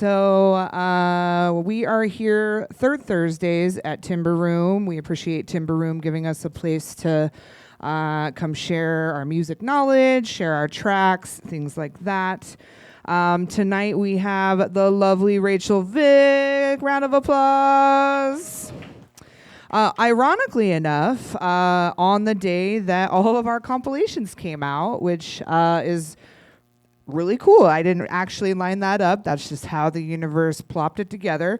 We are here third Thursdays at Timber Room. We appreciate Timber Room giving us a place to come share our music knowledge, share our tracks, things like that. Tonight we have the lovely Rachel Vick. Round of applause. Ironically enough, on the day that all of our compilations came out, which is really cool. I didn't actually line that up. That's just how the universe plopped it together.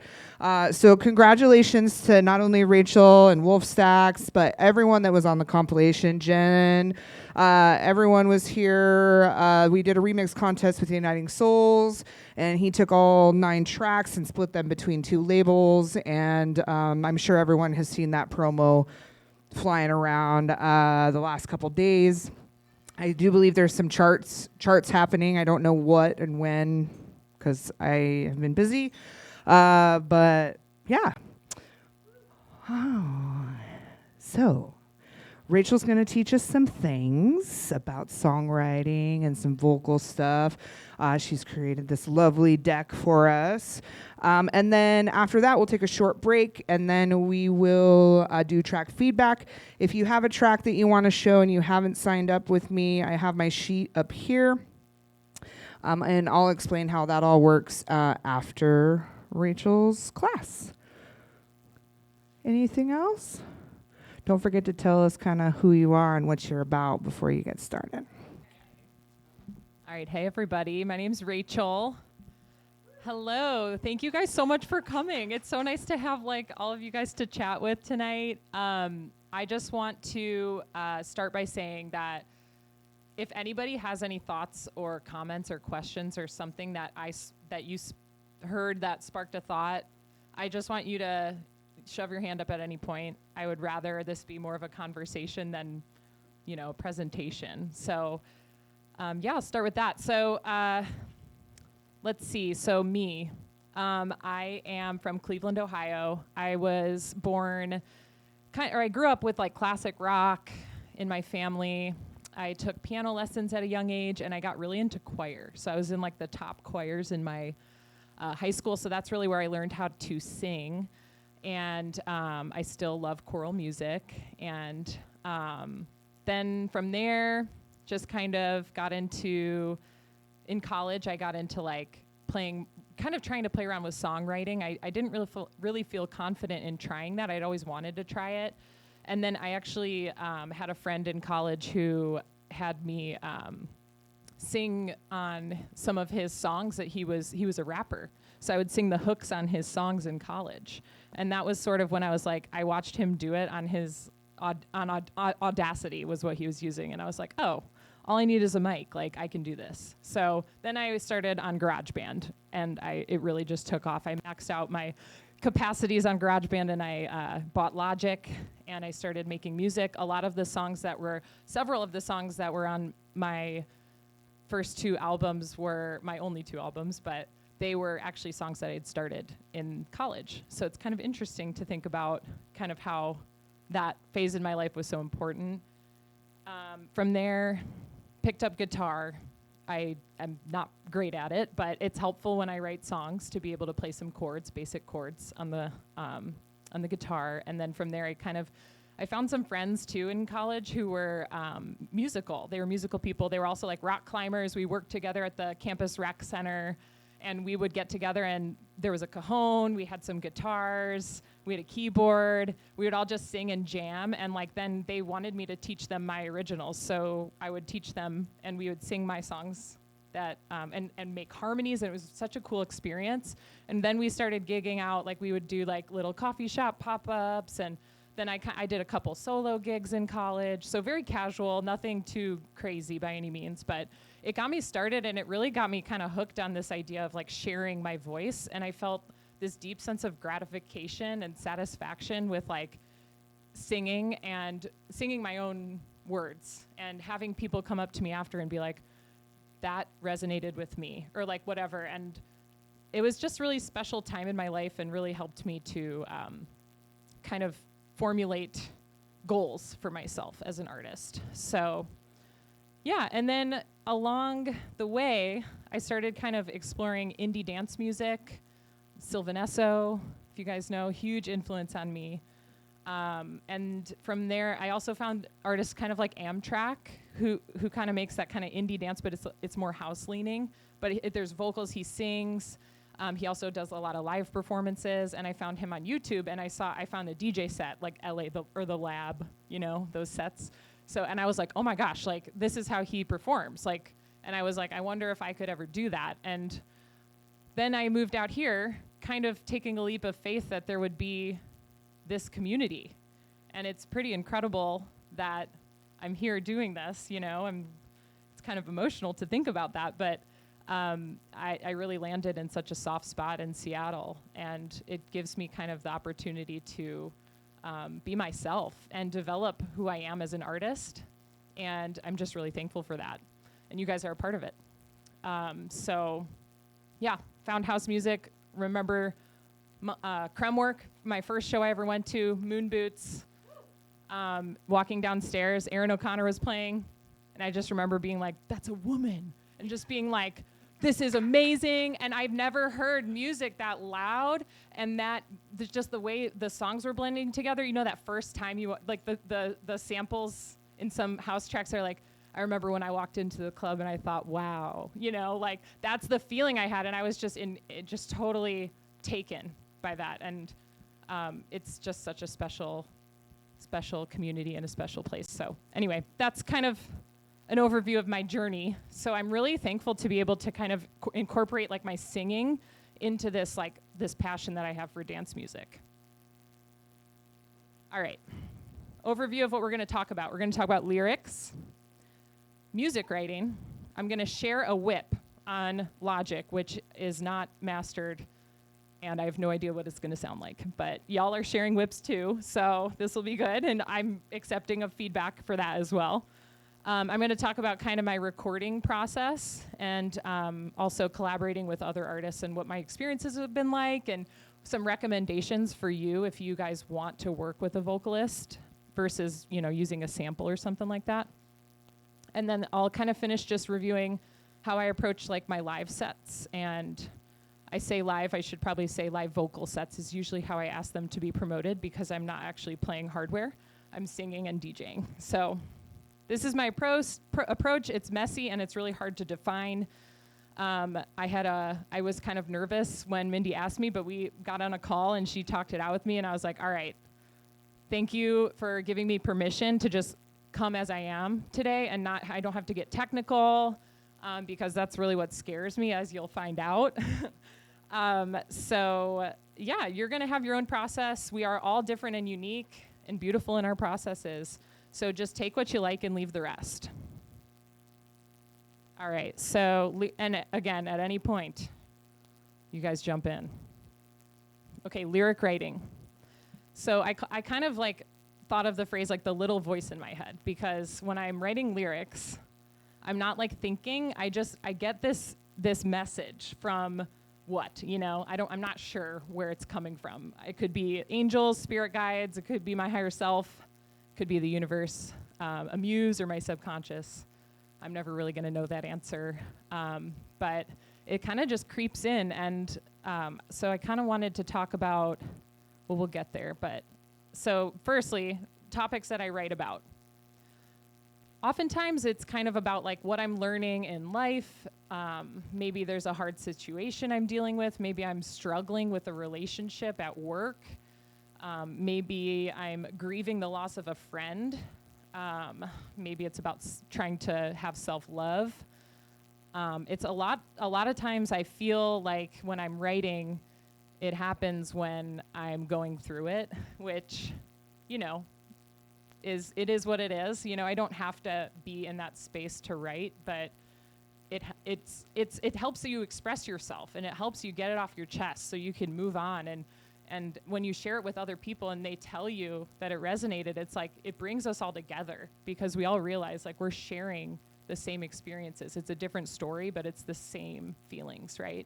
So congratulations to not only Rachel and Wolf Stacks, but everyone that was on the compilation. Jen, everyone was here. We did a remix contest with Uniting Souls, and he took all 9 tracks and split them between 2 labels. And I'm sure everyone has seen that promo flying around the last couple days. I do believe there's some charts happening. I don't know what and when, because I have been busy. But yeah. Oh. So Rachel's going to teach us some things about songwriting and some vocal stuff. She's created this lovely deck for us. And then after that, we'll take a short break, and then we will do track feedback. If you have a track that you want to show and you haven't signed up with me, I have my sheet up here. And I'll explain how that all works after Rachel's class. Anything else? Don't forget to tell us kind of who you are and what you're about before you get started. All right. Hey, everybody. My name's Rachel. Hello. Thank you guys so much for coming. It's so nice to have all of you guys to chat with tonight. I just want to start by saying that if anybody has any thoughts or comments or questions or something that you heard that sparked a thought, I just want you to shove your hand up at any point. I would rather this be more of a conversation than, a presentation. So, I'll start with that. So, let's see. So me, I am from Cleveland, Ohio. I was born, I grew up with classic rock in my family. I took piano lessons at a young age, and I got really into choir. So I was in the top choirs in my high school. So that's really where I learned how to sing. And I still love choral music. And then from there, just kind of got into, in college, I got into playing, kind of trying to play around with songwriting. I didn't really feel confident in trying that. I'd always wanted to try it. And then I actually had a friend in college who had me sing on some of his songs that he was a rapper. So I would sing the hooks on his songs in college. And that was sort of when I was I watched him do it on his, Audacity was what he was using. And I was like, oh, all I need is a mic. I can do this. So then I started on GarageBand, and it really just took off. I maxed out my capacities on GarageBand, and I bought Logic, and I started making music. Several of the songs that were on my first 2 albums were my only 2 albums, but they were actually songs that I had started in college. So it's kind of interesting to think about kind of how that phase in my life was so important. From there, picked up guitar. I am not great at it, but it's helpful when I write songs to be able to play some chords, basic chords on the guitar. And then from there, I found some friends too in college who were musical. They were musical people. They were also rock climbers. We worked together at the campus rec center, and we would get together, and there was a cajon, we had some guitars, we had a keyboard, we would all just sing and jam, and then they wanted me to teach them my originals, so I would teach them, and we would sing my songs that and make harmonies, and it was such a cool experience. And then we started gigging out, we would do little coffee shop pop-ups, and then I did a couple solo gigs in college, so very casual, nothing too crazy by any means, but it got me started, and it really got me kind of hooked on this idea of sharing my voice. And I felt this deep sense of gratification and satisfaction with singing my own words, and having people come up to me after and be like, that resonated with me, or whatever. And it was just really special time in my life, and really helped me to kind of formulate goals for myself as an artist. So Yeah, and then along the way, I started kind of exploring indie dance music, Sylvanesso, if you guys know, huge influence on me. And from there, I also found artists kind of like Amtrak, who kind of makes that kind of indie dance, but it's more house leaning. But there's vocals, he sings. He also does a lot of live performances, and I found him on YouTube, and I found a DJ set, like LA, the Lab, you know, those sets. So, and I was like, oh my gosh, like, this is how he performs. Like, and I was like, I wonder if I could ever do that. And then I moved out here, kind of taking a leap of faith that there would be this community. And it's pretty incredible that I'm here doing this, you know. It's kind of emotional to think about that, but I really landed in such a soft spot in Seattle, and it gives me kind of the opportunity to be myself and develop who I am as an artist, and I'm just really thankful for that. And you guys are a part of it. So, yeah, found house music. Remember Kremwork, my first show I ever went to, Moon Boots, walking downstairs, Aaron O'Connor was playing, and I just remember being like, that's a woman, and just being like, this is amazing. And I've never heard music that loud, and that just the way the songs were blending together. You know, that first time you, like the samples in some house tracks are like, I remember when I walked into the club and I thought, wow, you know, like that's the feeling I had. And I was just just totally taken by that. And it's just such a special community and a special place. So anyway, that's kind of an overview of my journey. So I'm really thankful to be able to kind of incorporate like my singing into this passion that I have for dance music. All right, overview of what we're gonna talk about. We're gonna talk about lyrics, music writing. I'm gonna share a whip on Logic, which is not mastered, and I have no idea what it's gonna sound like, but y'all are sharing whips too, so this will be good, and I'm accepting of feedback for that as well. I'm going to talk about kind of my recording process, and also collaborating with other artists and what my experiences have been like, and some recommendations for you if you guys want to work with a vocalist versus, you know, using a sample or something like that. And then I'll kind of finish just reviewing how I approach like my live sets. And I say live, I should probably say live vocal sets is usually how I ask them to be promoted, because I'm not actually playing hardware. I'm singing and DJing. So this is my approach. It's messy and it's really hard to define. I was kind of nervous when Mindy asked me, but we got on a call and she talked it out with me, and I was like, all right, thank you for giving me permission to just come as I am today, and I don't have to get technical, because that's really what scares me, as you'll find out. So yeah, you're gonna have your own process. We are all different and unique and beautiful in our processes. So just take what you like and leave the rest. All right, so, and again, at any point, you guys jump in. Okay, lyric writing. So I kind of like thought of the phrase like the little voice in my head, because when I'm writing lyrics, I'm not like thinking, I get this message from what, you know, I'm not sure where it's coming from. It could be angels, spirit guides, it could be my higher self, could be the universe, a muse, or my subconscious. I'm never really going to know that answer, but it kind of just creeps in, and so I kind of wanted to talk about, well, we'll get there, but so firstly, topics that I write about. Oftentimes it's kind of about like what I'm learning in life. Maybe there's a hard situation I'm dealing with. Maybe I'm struggling with a relationship at work. Maybe I'm grieving the loss of a friend. Maybe it's about trying to have self-love. It's a lot of times I feel like when I'm writing, it happens when I'm going through it, which, you know, it is what it is. You know, I don't have to be in that space to write, but it helps you express yourself, and it helps you get it off your chest so you can move on. And when you share it with other people and they tell you that it resonated, it's like it brings us all together, because we all realize like we're sharing the same experiences. It's a different story, but it's the same feelings, right?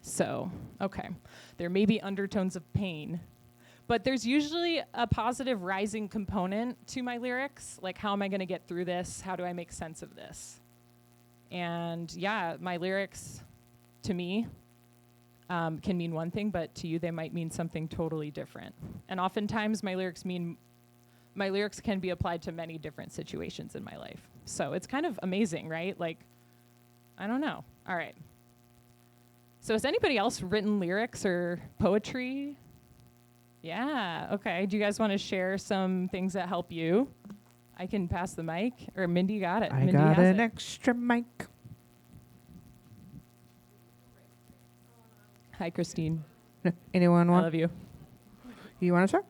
So, okay. There may be undertones of pain, But there's usually a positive rising component to my lyrics. Like, how am I going to get through this? How do I make sense of this? And yeah, my lyrics to me can mean one thing, but to you they might mean something totally different. And oftentimes my lyrics can be applied to many different situations in my life. So it's kind of amazing, right? Like, I don't know. All right. So has anybody else written lyrics or poetry? Yeah, okay. Do you guys want to share some things that help you? I can pass the mic, or Mindy got it. I Mindy got has an it. extra mic. Hi, Christine. Anyone I want? love you. You want to talk?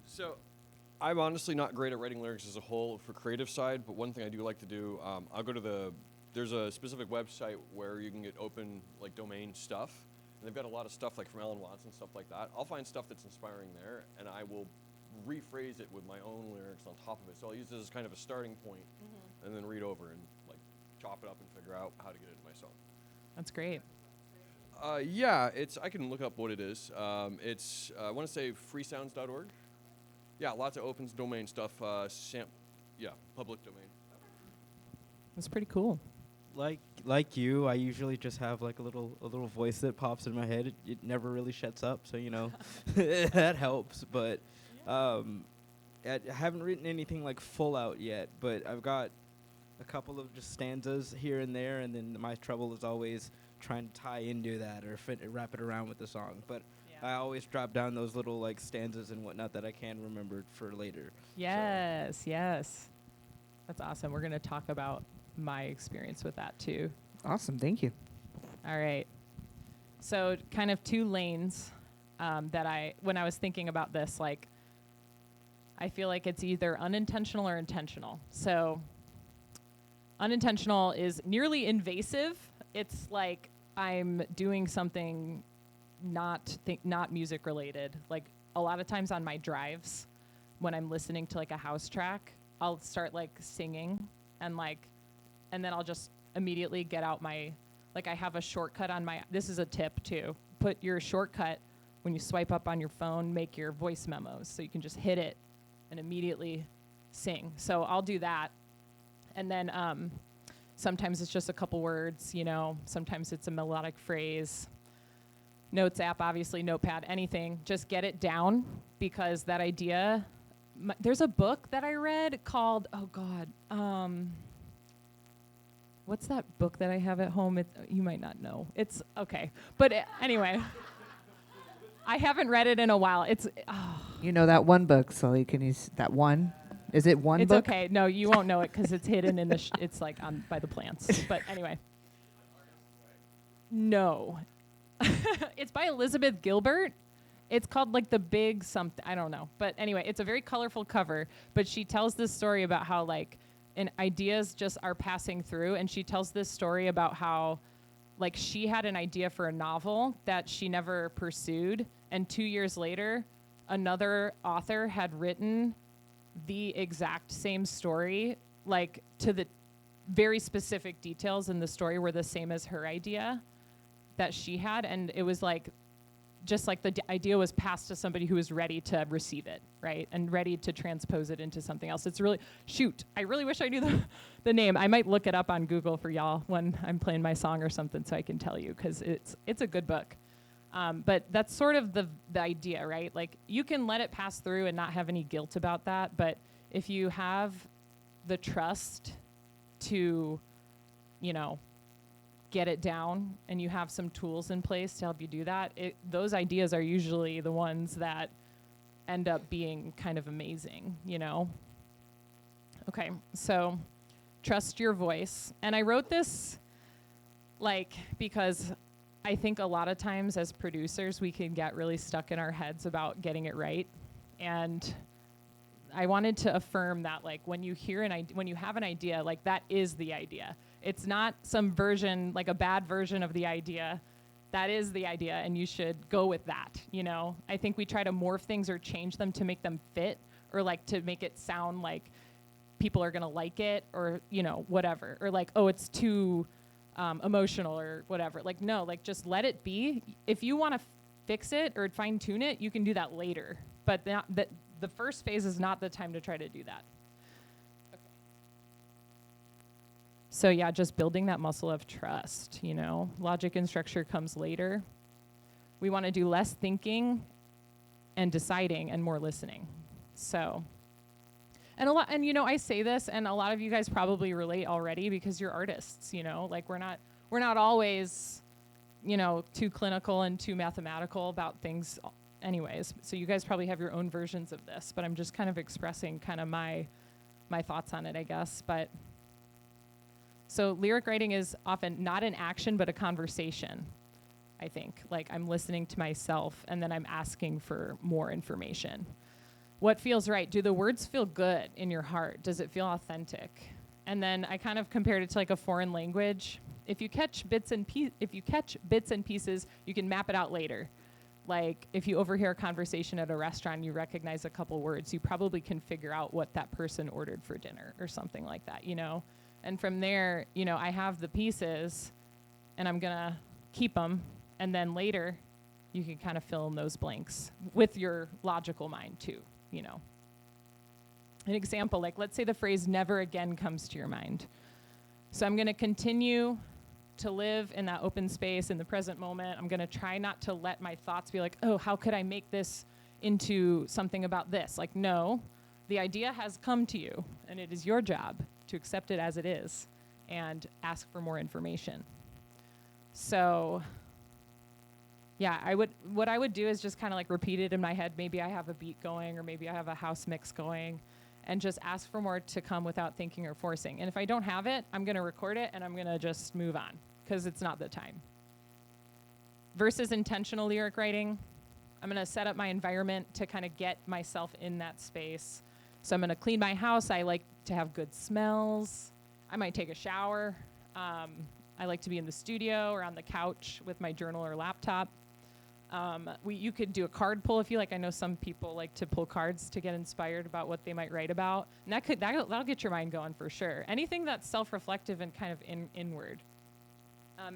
So, I'm honestly not great at writing lyrics as a whole for creative side, but one thing I do like to do, I'll go to there's a specific website where you can get open, like, domain stuff, and they've got a lot of stuff, like, from Alan Watts and stuff like that. I'll find stuff that's inspiring there, and I will rephrase it with my own lyrics on top of it. So I'll use this as kind of a starting point, and then read over and, like, chop it up and figure out how to get it in my song. That's great. Yeah, I can look up what it is. It's, I want to say freesounds.org. Yeah, lots of open domain stuff. Public domain. That's pretty cool. Like you, I usually just have like a little voice that pops in my head. It never really shuts up, so that helps. But I haven't written anything like full out yet. But I've got a couple of just stanzas here and there, and then my trouble is always trying to tie into that or wrap it around with the song. But I always drop down those little like stanzas and whatnot that I can remember for later. Yes, yes. That's awesome. We're going to talk about my experience with that too. Awesome, thank you. All right. So kind of two lanes that when I was thinking about this, like, I feel like it's either unintentional or intentional. So unintentional is nearly invasive. It's like I'm doing something not music related. Like, a lot of times on my drives, when I'm listening to like a house track, I'll start like singing and then I'll just immediately get out I have a shortcut on this is a tip too. Put your shortcut when you swipe up on your phone, make your voice memos so you can just hit it and immediately sing. So I'll do that. And then sometimes it's just a couple words, sometimes it's a melodic phrase. Notes app, obviously, Notepad, anything. Just get it down, because that idea, there's a book that I read called, what's that book that I have at home? You might not know. It's okay. But anyway, I haven't read it in a while. You know that one book, so you can use that one. Is it one book? It's okay. No, you won't know it because it's hidden in the, it's like by the plants. But anyway. No. It's by Elizabeth Gilbert. It's called like The Big Something. I don't know. But anyway, it's a very colorful cover. But she tells this story about how ideas just are passing through. And she tells this story about how she had an idea for a novel that she never pursued. And 2 years later, another author had written the exact same story, to the very specific details in the story were the same as her idea that she had, and it was just the idea was passed to somebody who was ready to receive it, right, and ready to transpose it into something else. It's really, I really wish I knew the name. I might look it up on Google for y'all when I'm playing my song or something so I can tell you, because it's a good book. But that's sort of the idea, right? You can let it pass through and not have any guilt about that, but if you have the trust to, get it down, and you have some tools in place to help you do that, those ideas are usually the ones that end up being kind of amazing, Okay, so trust your voice. And I wrote this because I think a lot of times as producers we can get really stuck in our heads about getting it right. And I wanted to affirm that when you hear when you have an idea, that is the idea. It's not some version, a bad version of the idea. That is the idea, and you should go with that, I think we try to morph things or change them to make them fit, or to make it sound like people are going to like it, or, whatever. Or it's too emotional or whatever. No, just let it be. If you want to fix it or fine tune it, you can do that later. But the first phase is not the time to try to do that. Okay. So yeah, just building that muscle of trust, you know. Logic and structure comes later. We want to do less thinking and deciding and more listening. So, and you know, I say this, and a lot of you guys probably relate already because you're artists, you know, like we're not always, you know, too clinical and too mathematical about things anyways. So you guys probably have your own versions of this, but I'm just kind of expressing kind of my thoughts on it, I guess. But so lyric writing is often not an action, but a conversation. I think, like I'm listening to myself and then I'm asking for more information. What feels right? Do the words feel good in your heart? Does it feel authentic? And then I kind of compared it to like a foreign language. If you catch bits and pieces, you can map it out later. Like if you overhear a conversation at a restaurant, you recognize a couple words, you probably can figure out what that person ordered for dinner or something like that, you know? And from there, you know, I have the pieces and I'm gonna keep them. And then later, you can kind of fill in those blanks with your logical mind too, you know. An example, like let's say the phrase never again comes to your mind. So I'm gonna continue to live in that open space in the present moment. I'm gonna try not to let my thoughts be like, oh, how could I make this into something about this? Like, no, the idea has come to you and it is your job to accept it as it is and ask for more information. So, yeah, what I would do is just kind of like repeat it in my head. Maybe I have a beat going or maybe I have a house mix going and just ask for more to come without thinking or forcing. And if I don't have it, I'm going to record it and I'm going to just move on because it's not the time. Versus intentional lyric writing, I'm going to set up my environment to kind of get myself in that space. So I'm going to clean my house. I like to have good smells. I might take a shower. I like to be in the studio or on the couch with my journal or laptop. You could do a card pull if you like. I know some people like to pull cards to get inspired about what they might write about. And that'll get your mind going for sure. Anything that's self-reflective and kind of inward.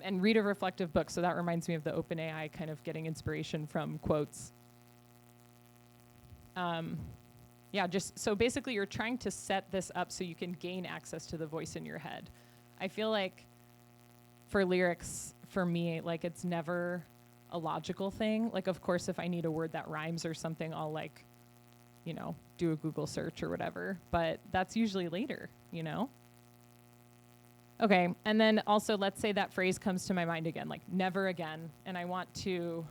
And read a reflective book. So that reminds me of the OpenAI kind of getting inspiration from quotes. Yeah, just so basically you're trying to set this up so you can gain access to the voice in your head. I feel like for lyrics, for me, like it's never a logical thing. Like, of course, if I need a word that rhymes or something, I'll like, you know, do a Google search or whatever. But that's usually later, you know? Okay, and then also let's say that phrase comes to my mind again, like never again, and I want to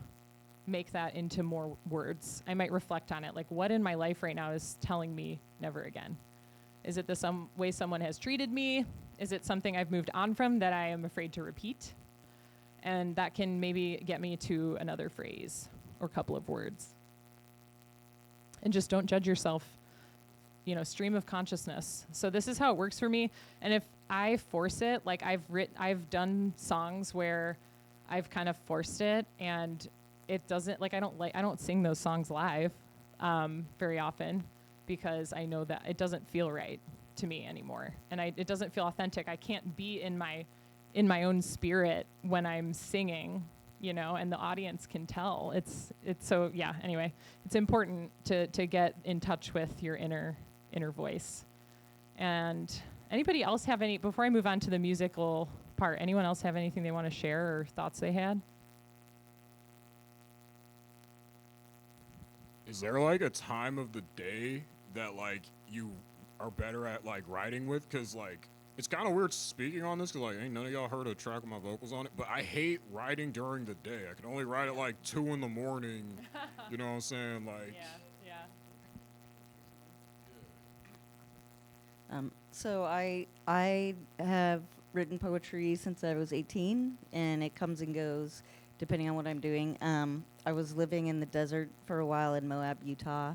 make that into more words. I might reflect on it, like what in my life right now is telling me never again? Is it some way someone has treated me? Is it something I've moved on from that I am afraid to repeat? And that can maybe get me to another phrase or couple of words. And just don't judge yourself, you know, stream of consciousness. So this is how it works for me. And if I force it, like I've done songs where I've kind of forced it and it doesn't, like I don't sing those songs live very often because I know that it doesn't feel right to me anymore. And it doesn't feel authentic. I can't be in my own spirit when I'm singing, you know, and the audience can tell. It's so, yeah, anyway, it's important to get in touch with your inner voice. And anybody else have any, before I move on to the musical part, anyone else have anything they want to share or thoughts they had? Is there like a time of the day that like you are better at like writing with? Because like it's kind of weird speaking on this because like ain't none of y'all heard a track with my vocals on it, but I hate writing during the day. I can only write at like 2 in the morning. You know what I'm saying? Like So I have written poetry since I was 18, and it comes and goes depending on what I'm doing. I was living in the desert for a while in Moab, Utah,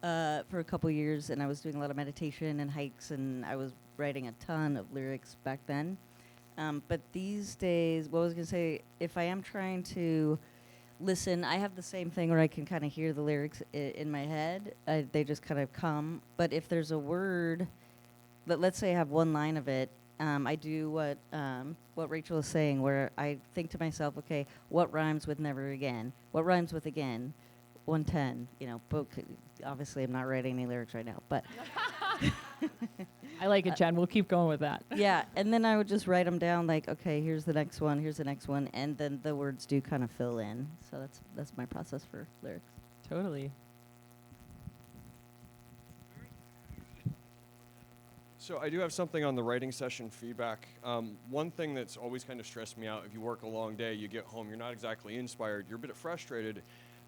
for a couple years, and I was doing a lot of meditation and hikes, and I was writing a ton of lyrics back then. But these days, what I was going to say, if I am trying to listen, I have the same thing where I can kind of hear the lyrics in my head. They just kind of come. But if there's a word, let's say I have one line of it, I do what Rachel is saying, where I think to myself, okay, what rhymes with never again? What rhymes with again? 110. You know, obviously I'm not writing any lyrics right now, but I like it, Jen. We'll keep going with that. yeah. And then I would just write them down, like, okay, here's the next one, and then the words do kind of fill in. So that's my process for lyrics. Totally. So I do have something on the writing session feedback. One thing that's always kind of stressed me out, if you work a long day, you get home, you're not exactly inspired, you're a bit frustrated,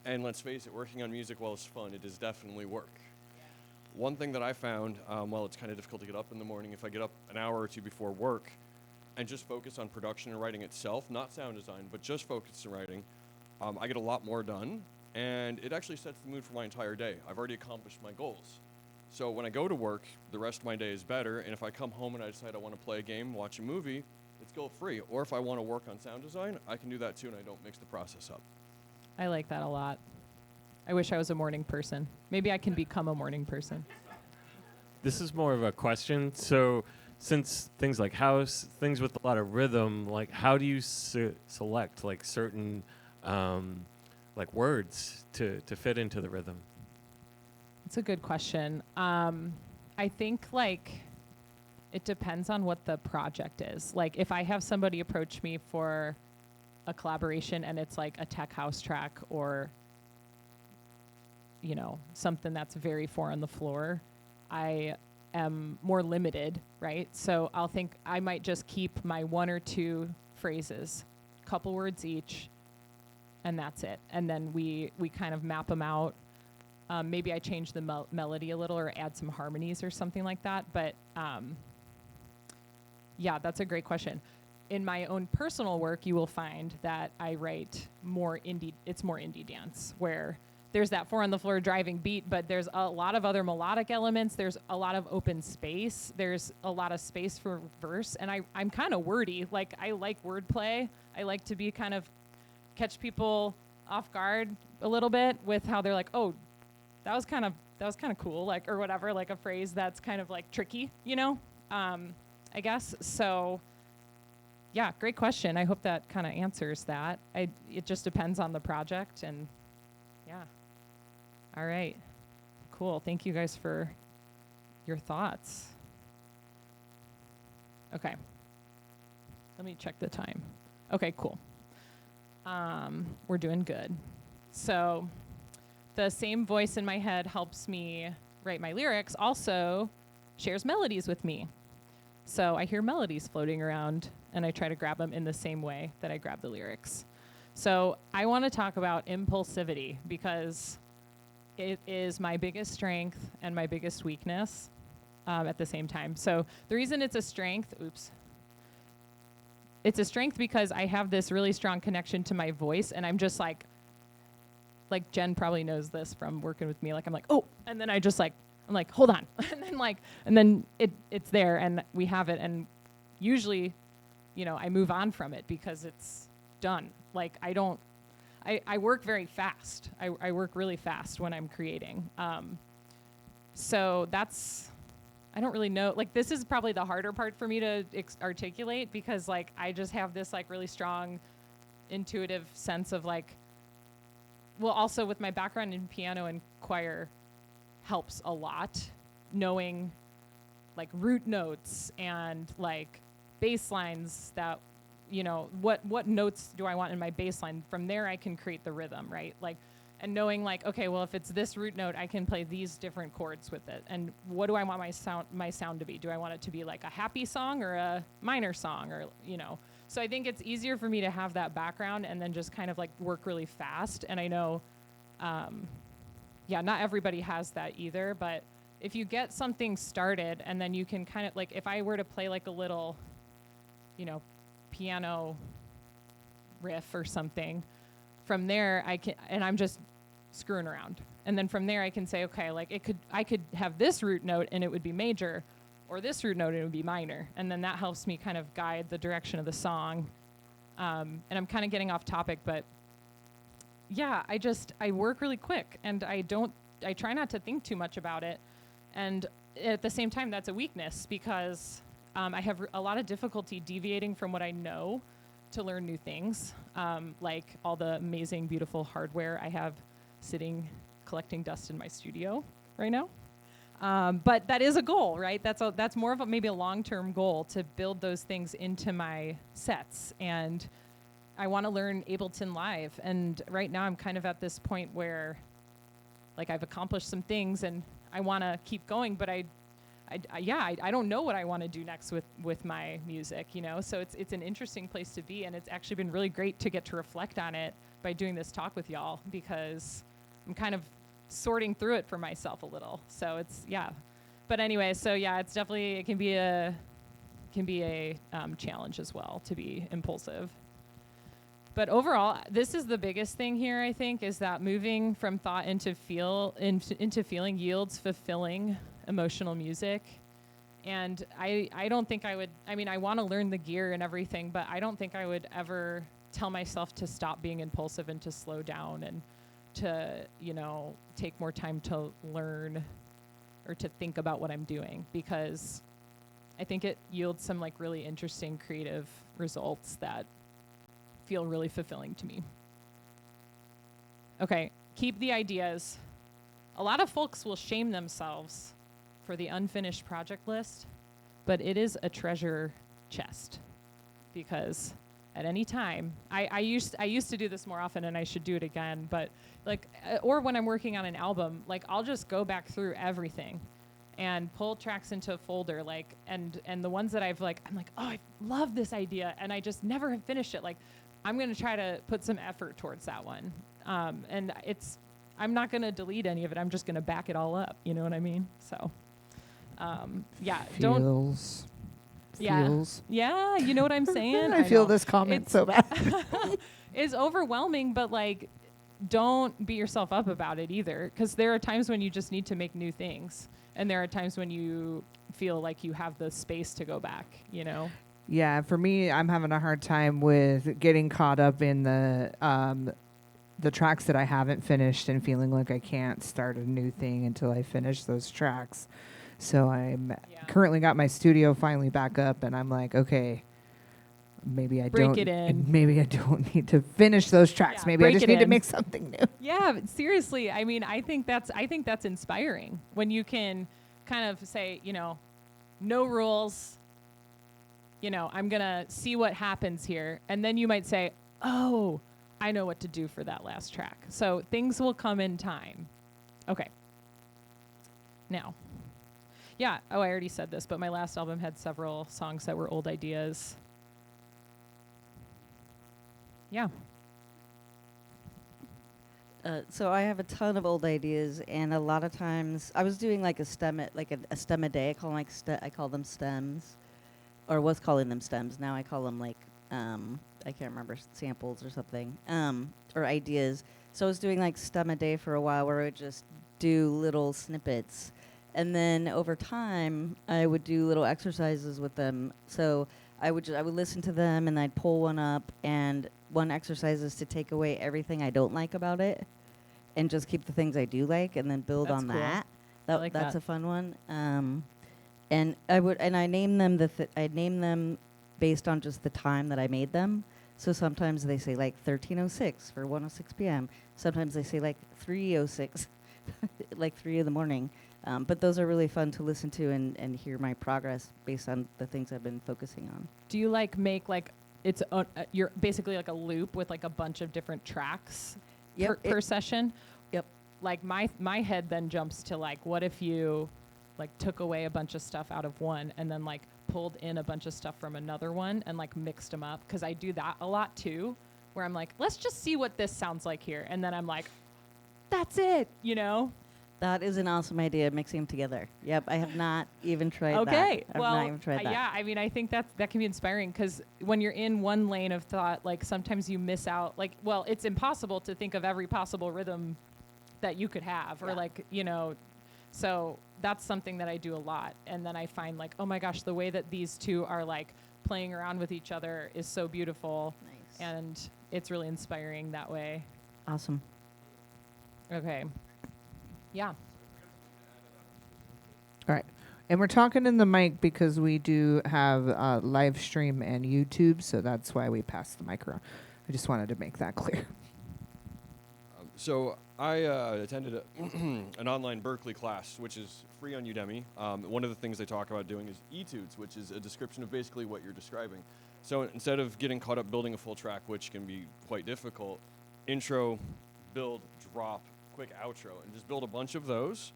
and let's face it, working on music while it's fun, it is definitely work. One thing that I found, while it's kind of difficult to get up in the morning, if I get up an hour or two before work and just focus on production and writing itself, not sound design, but just focus on writing, I get a lot more done, and it actually sets the mood for my entire day. I've already accomplished my goals. So when I go to work, the rest of my day is better, and if I come home and I decide I want to play a game, watch a movie, it's guilt-free. Or if I want to work on sound design, I can do that too, and I don't mix the process up. I like that a lot. I wish I was a morning person. Maybe I can become a morning person. This is more of a question. So since things like house, things with a lot of rhythm, like how do you select like certain like words to fit into the rhythm? It's a good question. I think like it depends on what the project is. Like if I have somebody approach me for a collaboration and it's like a tech house track or, you know, something that's very four on the floor, I am more limited, right? So I'll think I might just keep my one or two phrases, couple words each, and that's it. And then we kind of map them out. Maybe I change the melody a little or add some harmonies or something like that. But yeah, that's a great question. In my own personal work, you will find that I write more indie. It's more indie dance, where there's that four on the floor driving beat, but there's a lot of other melodic elements. There's a lot of open space. There's a lot of space for verse. And I'm kind of wordy. Like, I like wordplay. I like to be kind of catch people off guard a little bit with how they're like, oh, that was kind of cool, like, or whatever, like a phrase that's kind of like tricky, you know, I guess. So yeah, great question. I hope that kind of answers that. It just depends on the project, and yeah. All right, cool. Thank you guys for your thoughts. Okay, let me check the time. Okay, cool. We're doing good. So the same voice in my head helps me write my lyrics, also shares melodies with me. So I hear melodies floating around, and I try to grab them in the same way that I grab the lyrics. So I want to talk about impulsivity, because it is my biggest strength and my biggest weakness at the same time. So the reason it's a strength, it's a strength because I have this really strong connection to my voice, and I'm just like Jen probably knows this from working with me. Like, I'm like, oh, and then I'm like, hold on. and then it's there, and we have it. And usually, you know, I move on from it because it's done. Like, I work very fast. I work really fast when I'm creating. So I don't really know. Like, this is probably the harder part for me to articulate, because like, I just have this like really strong intuitive sense of like, well, also with my background in piano and choir helps a lot, knowing like root notes and like bass lines that, you know, what notes do I want in my bass line? From there I can create the rhythm, right? Like, and knowing like, okay, well, if it's this root note, I can play these different chords with it. And what do I want my sound to be? Do I want it to be like a happy song or a minor song, or, you know? So I think it's easier for me to have that background and then just kind of like work really fast. And I know, yeah, not everybody has that either, but if you get something started and then you can kind of like, if I were to play like a little, you know, piano riff or something, from there I can, and I'm just screwing around. And then from there I can say, okay, like I could have this root note and it would be major, or this root note and it would be minor. And then that helps me kind of guide the direction of the song. And I'm kind of getting off topic, but yeah, I work really quick, and I try not to think too much about it. And at the same time, that's a weakness, because I have a lot of difficulty deviating from what I know to learn new things, like all the amazing, beautiful hardware I have sitting collecting dust in my studio right now. But that is a goal, right? That's more of maybe a long-term goal, to build those things into my sets. And I want to learn Ableton Live. And right now I'm kind of at this point where, like, I've accomplished some things and I want to keep going, but I don't know what I want to do next with my music, you know? So it's an interesting place to be, and it's actually been really great to get to reflect on it by doing this talk with y'all, because I'm kind of sorting through it for myself a little. So it's, yeah. But anyway, so yeah, it's definitely, it can be a challenge as well to be impulsive. But overall, this is the biggest thing here, I think, is that moving from thought into feeling yields fulfilling emotional music. And I don't think I would, I mean, I want to learn the gear and everything, but I don't think I would ever tell myself to stop being impulsive and to slow down and to, you know, take more time to learn or to think about what I'm doing, because I think it yields some like really interesting creative results that feel really fulfilling to me. Okay, keep the ideas. A lot of folks will shame themselves for the unfinished project list, but it is a treasure chest, because at any time, I used to do this more often, and I should do it again, but like, or when I'm working on an album, like I'll just go back through everything and pull tracks into a folder, like, and the ones that I'm like, oh, I love this idea, and I just never have finished it. Like, I'm gonna try to put some effort towards that one. And I'm not gonna delete any of it. I'm just gonna back it all up. You know what I mean? So, yeah, Feels. Yeah, you know what I'm saying? I feel know. this comment It's so bad. It's overwhelming, but like, don't beat yourself up about it either, because there are times when you just need to make new things, and there are times when you feel like you have the space to go back, you know? Yeah, for me, I'm having a hard time with getting caught up in the tracks that I haven't finished and feeling like I can't start a new thing until I finish those tracks. So I'm currently got my studio finally back up, and I'm like, okay, maybe I Break it in. Maybe I don't need to finish those tracks. Yeah, Maybe I break just it need to in. make something new. Yeah, but seriously. I mean, I think that's inspiring when you can kind of say, you know, no rules. You know, I'm gonna see what happens here, and then you might say, oh, I know what to do for that last track. So things will come in time. Okay. Now. Yeah, oh, I already said this, but my last album had several songs that were old ideas. Yeah. So I have a ton of old ideas, and a lot of times I was doing like a stem a day. I call them stems, or was calling them stems. Now I call them like I can't remember, samples or something, or ideas. So I was doing like stem a day for a while, where I would just do little snippets. And then over time, I would do little exercises with them. So I would listen to them, and I'd pull one up. And one exercise is to take away everything I don't like about it, and just keep the things I do like, and then build That's on cool. that. I like That's that. a fun one. And I name them I name them based on just the time that I made them. So sometimes they say like 13:06 for 1:06 p.m. Sometimes they say like 3:06, like 3 in the morning. But those are really fun to listen to and hear my progress based on the things I've been focusing on. Do you like make like you're basically like a loop with like a bunch of different tracks per session? Yep. Like my head then jumps to like, what if you like took away a bunch of stuff out of one and then like pulled in a bunch of stuff from another one and like mixed them up? Because I do that a lot too, where I'm like, let's just see what this sounds like here, and then I'm like, that's it, you know? That is an awesome idea, mixing them together. Yep, I have not even tried that. Okay, I've not even tried that. yeah, I mean, I think that can be inspiring, because when you're in one lane of thought, like sometimes you miss out. Like, well, it's impossible to think of every possible rhythm that you could have, or like, you know, so that's something that I do a lot. And then I find like, oh my gosh, the way that these two are like playing around with each other is so beautiful. Nice. And it's really inspiring that way. Awesome. Okay. Yeah. All right. And we're talking in the mic because we do have live stream and YouTube, so that's why we passed the mic around. I just wanted to make that clear. So I attended an online Berklee class, which is free on Udemy. One of the things they talk about doing is etudes, which is a description of basically what you're describing. So instead of getting caught up building a full track, which can be quite difficult, intro, build, drop, quick outro, and just build a bunch of those.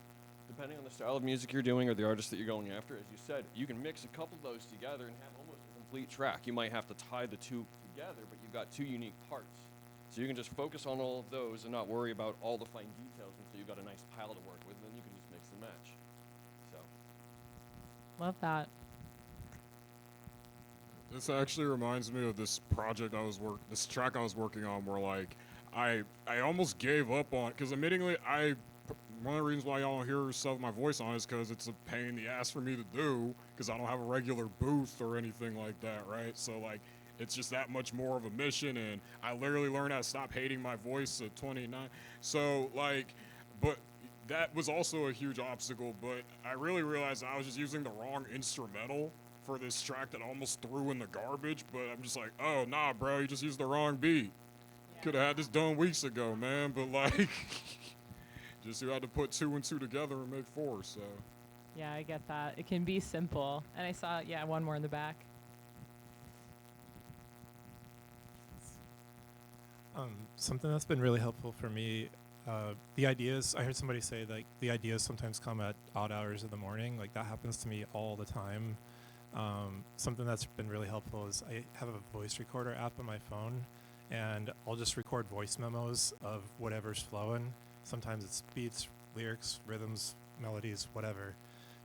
Depending on the style of music you're doing or the artist that you're going after, as you said, you can mix a couple of those together and have almost a complete track. You might have to tie the two together, but you've got two unique parts. So you can just focus on all of those and not worry about all the fine details until you've got a nice pile to work with, and then you can just mix and match. So. Love that. This actually reminds me of this project this track I was working on, where like I almost gave up on, because admittingly one of the reasons why y'all don't hear stuff my voice on is because it's a pain in the ass for me to do, because I don't have a regular booth or anything like that, right? So like it's just that much more of a mission, and I literally learned how to stop hating my voice at 29. So like, but that was also a huge obstacle, but I really realized I was just using the wrong instrumental for this track that I almost threw in the garbage, but I'm just like, oh, nah, bro, you just used the wrong beat. Could have had this done weeks ago, man, but like, just you had to put 2 and 2 together and make 4, so. Yeah, I get that. It can be simple. And I saw, one more in the back. Something that's been really helpful for me, the ideas, I heard somebody say like the ideas sometimes come at odd hours of the morning. Like that happens to me all the time. Something that's been really helpful is I have a voice recorder app on my phone, and I'll just record voice memos of whatever's flowing. Sometimes it's beats, lyrics, rhythms, melodies, whatever,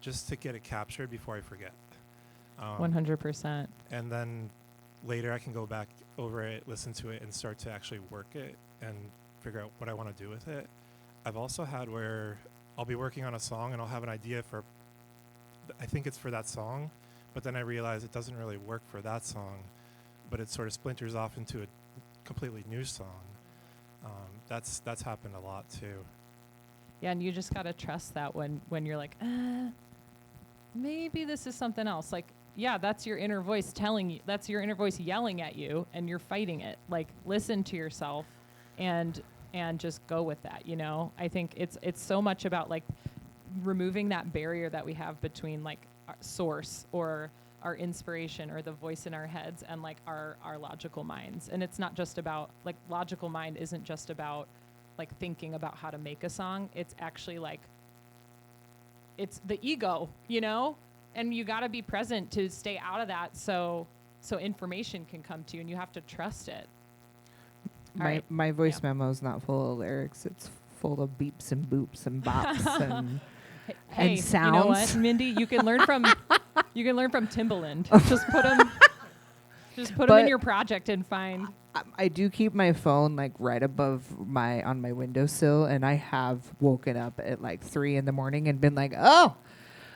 just to get it captured before I forget. 100%. And then later I can go back over it, listen to it, and start to actually work it and figure out what I want to do with it. I've also had where I'll be working on a song and I'll have an idea for, I think it's for that song, but then I realize it doesn't really work for that song, but it sort of splinters off into a completely new song. That's happened a lot too. Yeah, and you just got to trust that when you're like, maybe this is something else. Like, yeah, that's your inner voice telling you, that's your inner voice yelling at you, and you're fighting it. Like, listen to yourself and just go with that, you know? I think it's so much about like removing that barrier that we have between like our source or our inspiration or the voice in our heads and like our logical minds. And it's not just about, like, logical mind isn't just about like thinking about how to make a song. It's actually like, it's the ego, you know? And you got to be present to stay out of that so information can come to you, and you have to trust it. My voice memo is not full of lyrics. It's full of beeps and boops and bops and Hey, and sounds. you know what, Mindy? You can learn from Timbaland. Just put them in your project and find. I do keep my phone like right above on my windowsill, and I have woken up at like 3 a.m. and been like, oh,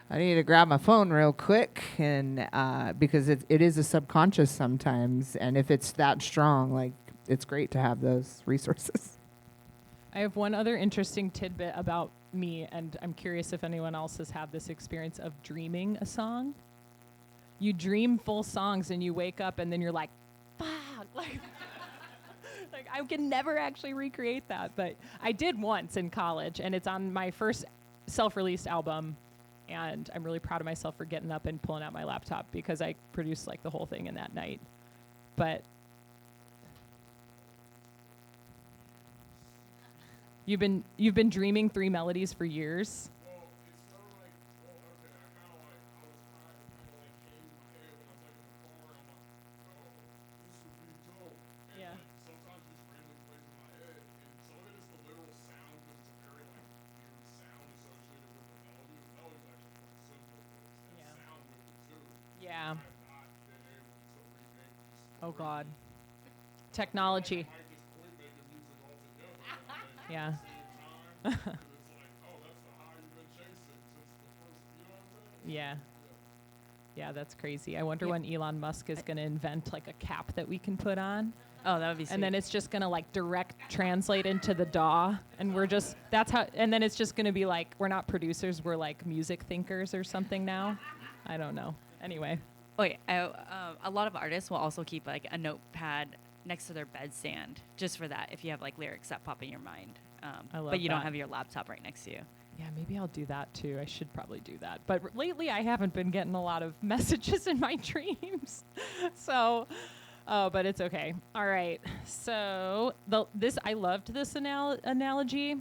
I need to grab my phone real quick, and because it is a subconscious sometimes, and if it's that strong, like, it's great to have those resources. I have one other interesting tidbit about me, and I'm curious if anyone else has had this experience of dreaming a song. You dream full songs, and you wake up, and then you're like, fuck, like I can never actually recreate that, but I did once in college, and it's on my first self-released album, and I'm really proud of myself for getting up and pulling out my laptop because I produced like the whole thing in that night. But you've been dreaming 3 melodies for years. Yeah. Oh God. Technology. Yeah. Yeah. Yeah, that's crazy. I wonder when Elon Musk is going to invent like a cap that we can put on. Oh, that would be sweet. And then it's just gonna like direct translate into the DAW, and and then it's just gonna be like, we're not producers, we're like music thinkers or something now. I don't know. Anyway. Wait, a lot of artists will also keep like a notepad next to their bedstand just for that. If you have like lyrics that pop in your mind, I love but you don't that. have your laptop right next to you. Yeah, maybe I'll do that too. I should probably do that. But lately, I haven't been getting a lot of messages in my dreams. So, but it's okay. All right. So I loved this analogy.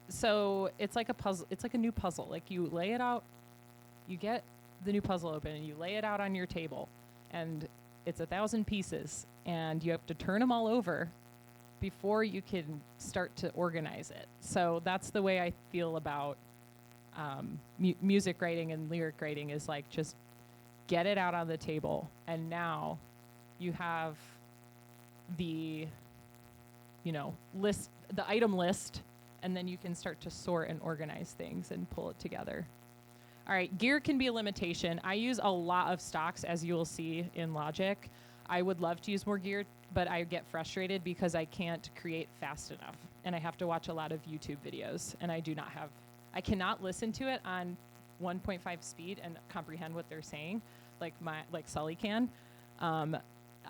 So it's like a puzzle. It's like a new puzzle. Like you lay it out, you get the new puzzle open, and you lay it out on your table, and it's 1,000 pieces, and you have to turn them all over before you can start to organize it. So that's the way I feel about music writing and lyric writing, is like just get it out on the table, and now you have the item list, and then you can start to sort and organize things and pull it together. All right, gear can be a limitation. I use a lot of stocks, as you will see in Logic. I would love to use more gear, but I get frustrated because I can't create fast enough, and I have to watch a lot of YouTube videos, and I cannot listen to it on 1.5 speed and comprehend what they're saying, like Sully can.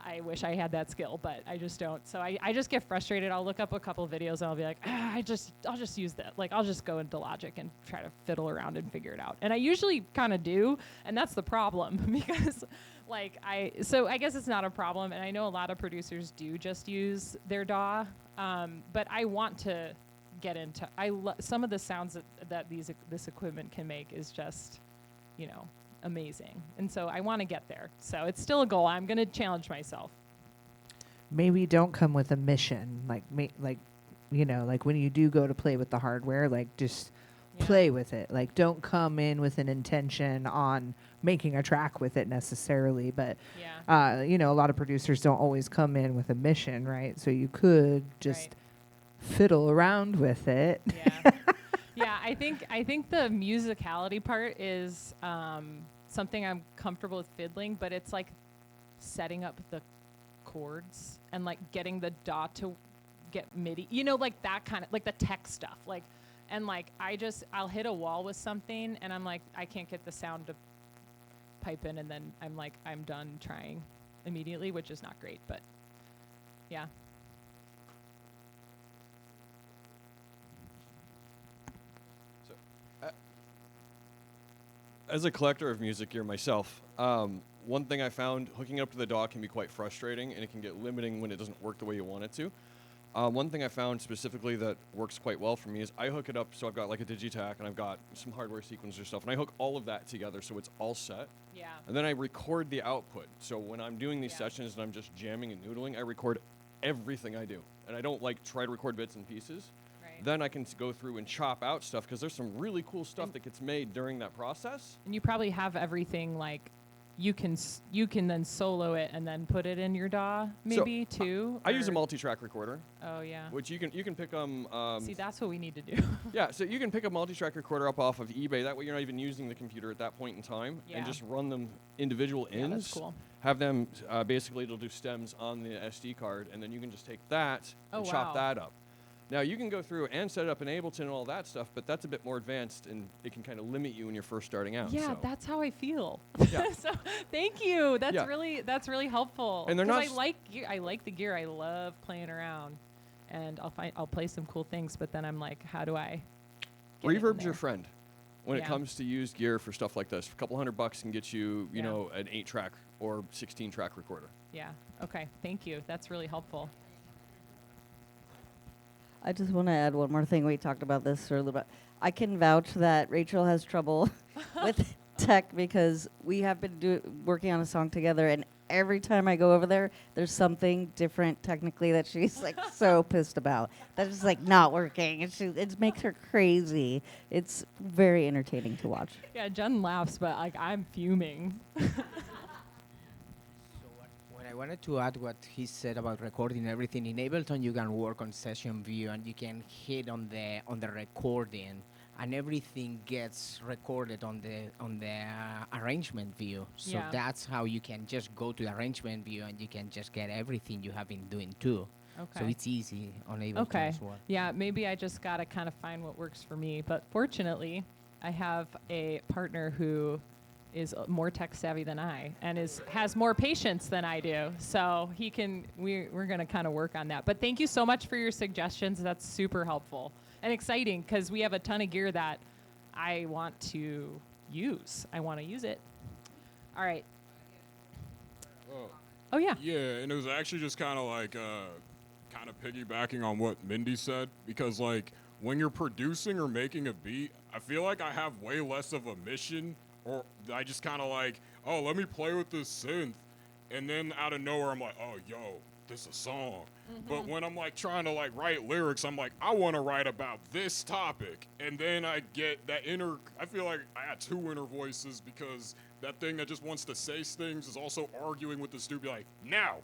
I wish I had that skill, but I just don't. So I just get frustrated. I'll look up a couple of videos and I'll be like, I'll just use that. Like, I'll just go into Logic and try to fiddle around and figure it out. And I usually kind of do, and that's the problem because so I guess it's not a problem, and I know a lot of producers do just use their DAW, but I want to get into, some of the sounds that this equipment can make is just, amazing. And so I want to get there. So it's still a goal. I'm going to challenge myself. Maybe don't come with a mission, like when you do go to play with the hardware, like just play with it. Like, don't come in with an intention on making a track with it necessarily, but a lot of producers don't always come in with a mission, right? So you could just fiddle around with it. Yeah. Yeah, I think the musicality part is something I'm comfortable with fiddling, but it's like setting up the chords and like getting the DAW to get MIDI, like that kind of, like the tech stuff, like, and like I'll hit a wall with something and I'm like, I can't get the sound to pipe in, and then I'm done trying immediately, which is not great, but yeah. As a collector of music gear myself, one thing I found, hooking up to the DAW can be quite frustrating, and it can get limiting when it doesn't work the way you want it to. One thing I found specifically that works quite well for me is I hook it up, so I've got like a Digitac, and I've got some hardware sequencer stuff, and I hook all of that together so it's all set. Yeah. And then I record the output. So when I'm doing these sessions and I'm just jamming and noodling, I record everything I do. And I don't try to record bits and pieces. Then I can go through and chop out stuff, because there's some really cool stuff that gets made during that process. And you probably have everything, like you can then solo it and then put it in your DAW maybe too. I use a multi-track recorder. Oh yeah. Which you can pick See, that's what we need to do. Yeah, so you can pick a multi-track recorder up off of eBay. That way you're not even using the computer at that point in time, and just run them individual ins. Yeah, that's cool. Have them basically it'll do stems on the SD card, and then you can just take that and chop that up. Now, you can go through and set it up in Ableton and all that stuff, but that's a bit more advanced, and it can kind of limit you when you're first starting out. Yeah, so. that's how I feel. Yeah. So thank you. That's really helpful. And they're not. I like the gear. I love playing around, and I'll play some cool things. But then I'm like, how do I? Reverb's your friend when it comes to used gear for stuff like this. A couple $100 can get you, you know, an 8-track or 16-track recorder. Yeah. Okay. Thank you. That's really helpful. I just want to add one more thing. We talked about this for a little bit. I can vouch that Rachel has trouble with tech, because we have been working on a song together, and every time I go over there, there's something different technically that she's like so pissed about. That's just like not working. It makes her crazy. It's very entertaining to watch. Yeah, Jen laughs, but like I'm fuming. I wanted to add what he said about recording everything. In Ableton, you can work on session view, and you can hit on the recording and everything gets recorded on the arrangement view. So Yeah. that's how you can just go to the arrangement view and you can just get everything you have been doing too. So Okay. it's easy on Ableton Okay. as well. Yeah, maybe I just got to kind of find what works for me. But fortunately, I have a partner who is more tech savvy than I and has more patience than I do. So we're going to kind of work on that. But thank you so much for your suggestions. That's super helpful and exciting because we have a ton of gear that I want to use. I want to use it. All right. Oh, yeah. Yeah, and it was actually just kind of like, kind of piggybacking on what Mindy said, because like when you're producing or making a beat, I feel like I have way less of a mission, or I just kind of like, oh, let me play with this synth, and then out of nowhere I'm like, oh, yo, this is a song. But when I'm like trying to like write lyrics, I'm like, I want to write about this topic, and then I get that I feel like I had two inner voices, because that thing that just wants to say things is also arguing with the stupid, like, now,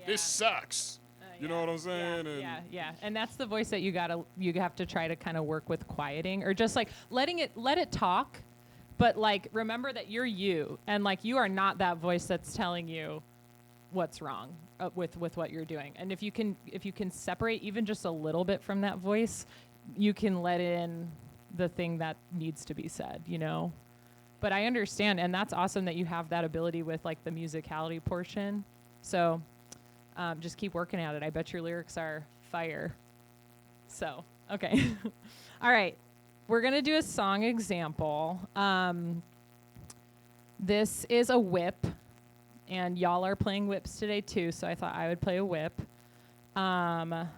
this sucks. You know what I'm saying? Yeah. And that's the voice that you have to try to kind of work with quieting, or just like let it talk, but like remember that you're you, and like you are not that voice that's telling you what's wrong with what you're doing. And if you can separate even just a little bit from that voice, you can let in the thing that needs to be said, you know? But I understand, and that's awesome that you have that ability with like the musicality portion. So just keep working at it. I bet your lyrics are fire. So, okay. All right. We're going to do a song example. This is a whip, and y'all are playing whips today too, so I thought I would play a whip. What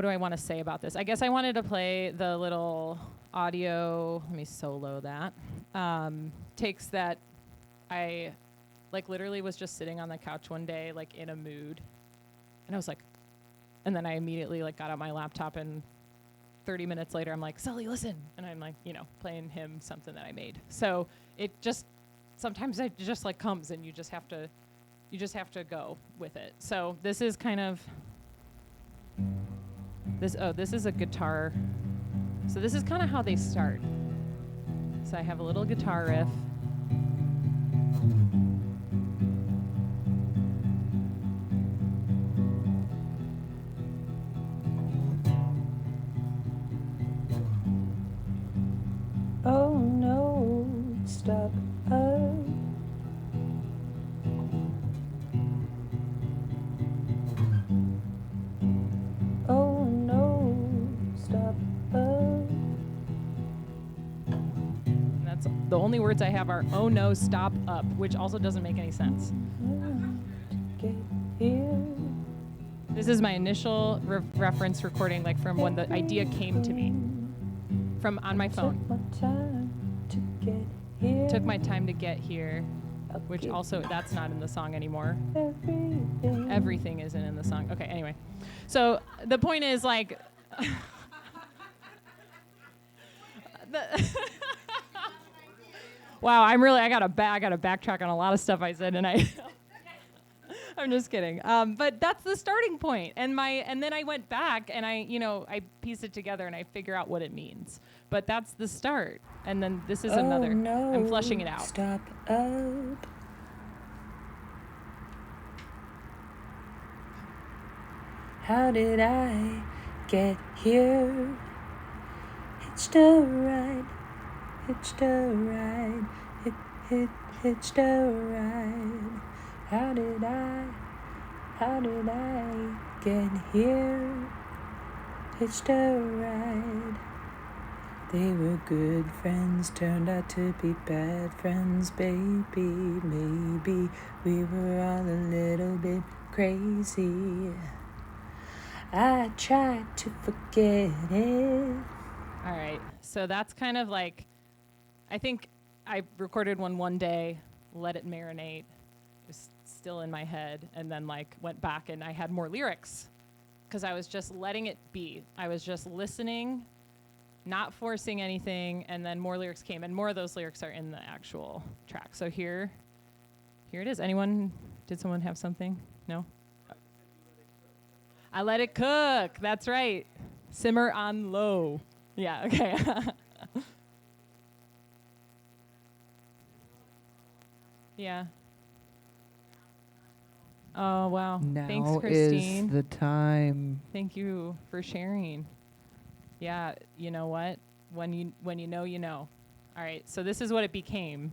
do I want to say about this? I guess I wanted to play the little audio, let me solo that, takes that I like literally was just sitting on the couch one day, like in a mood. And I was like, and then I immediately like got out my laptop, and 30 minutes later, I'm like, Sully, listen. And I'm like, playing him something that I made. So it just, sometimes it just like comes, and you just have to go with it. So this is kind of, this is a guitar. So this is kind of how they start. So I have a little guitar riff. Oh no, stop up. Oh no, stop up. And that's the only words I have are oh no, stop up, which also doesn't make any sense. This is my initial reference recording, like from when the idea came to me. From on my phone. Took my time to get here, which also, that's not in the song anymore. Everything isn't in the song. Okay, anyway. So the point is like, wow, I gotta backtrack on a lot of stuff I said, and I'm just kidding. But that's the starting point. And then I went back and I pieced it together and I figure out what it means. But that's the start. And then this is another. No, I'm flushing it out. Stop up. How did I get here? Hitched a ride. Hitched a ride. Hitched a ride. How did I get here? Hitched a ride. They were good friends, turned out to be bad friends, baby. Maybe we were all a little bit crazy. I tried to forget it. All right, so that's kind of like, I think I recorded one day, let it marinate. It was still in my head, and then like went back and I had more lyrics because I was just letting it be. I was just listening, not forcing anything, and then more lyrics came, and more of those lyrics are in the actual track. So here it is. Did someone have something? No? I let it cook. That's right. Simmer on low. Yeah, okay. Yeah. Oh, wow. Thanks, Now Christine. is the time. Thank you for sharing. Yeah, you know what? When you know, you know. All right, so this is what it became.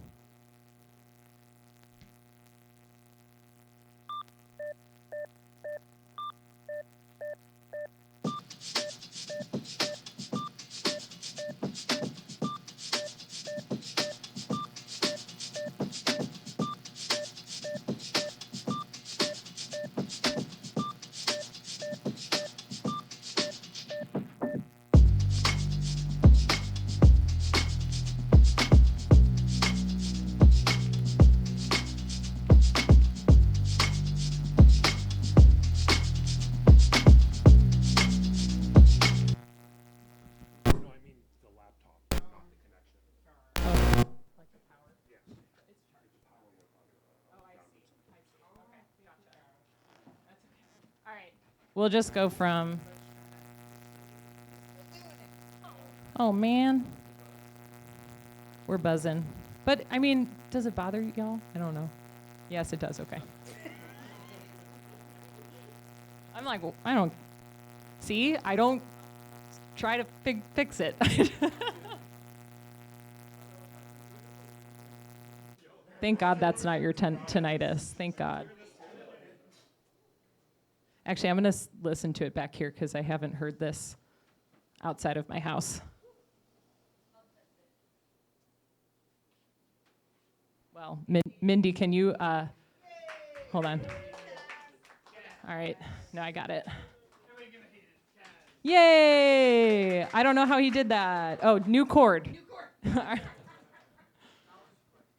We'll just go from. Oh, man. We're buzzing. But, I mean, does it bother y'all? I don't know. Yes, it does. Okay. I'm like, well, I don't. See? I don't try to fix it. Thank God that's not your tinnitus. Thank God. Actually, I'm going to listen to it back here because I haven't heard this outside of my house. Well, Mindy, can you, hold on. All right. No, I got it. Yay! I don't know how he did that. Oh, new chord. All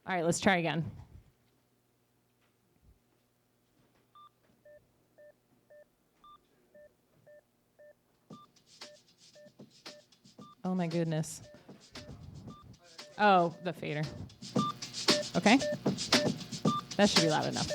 right, let's try again. Oh my goodness. Oh, the fader. Okay. That should be loud enough.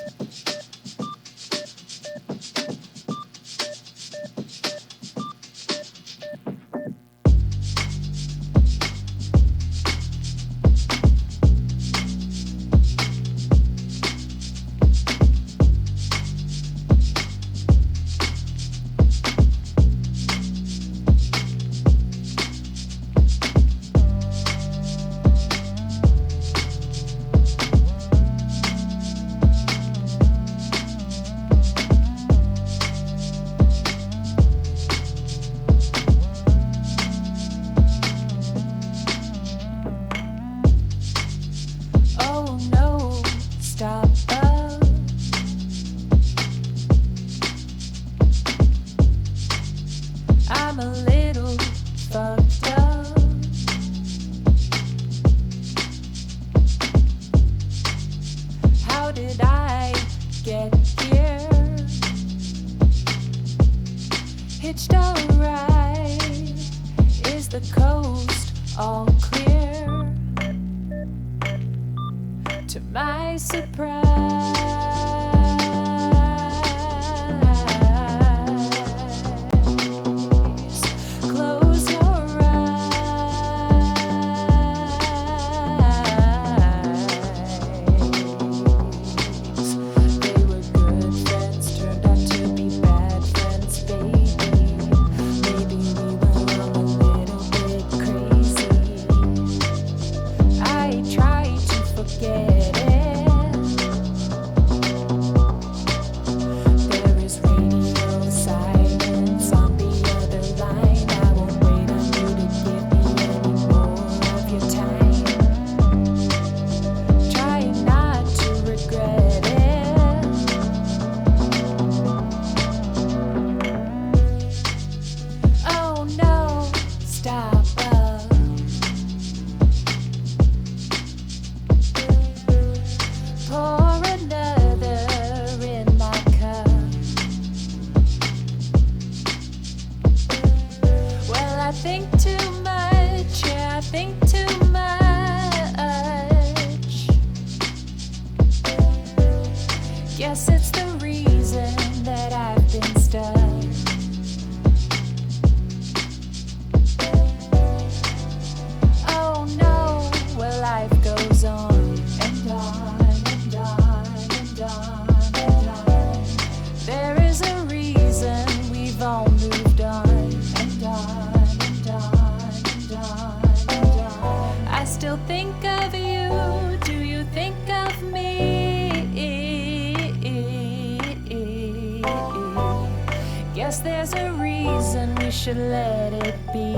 Guess there's a reason we should let it be.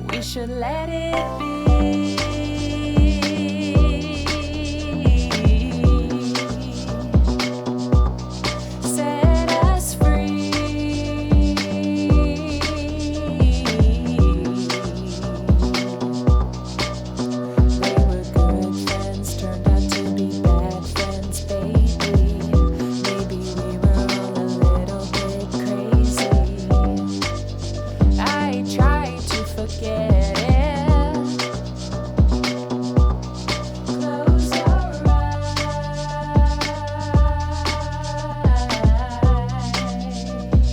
We should let it be. Set us free. They were good friends, turned out to be bad friends, baby. Maybe we were all a little bit crazy. I tried to forget it. Close your eyes.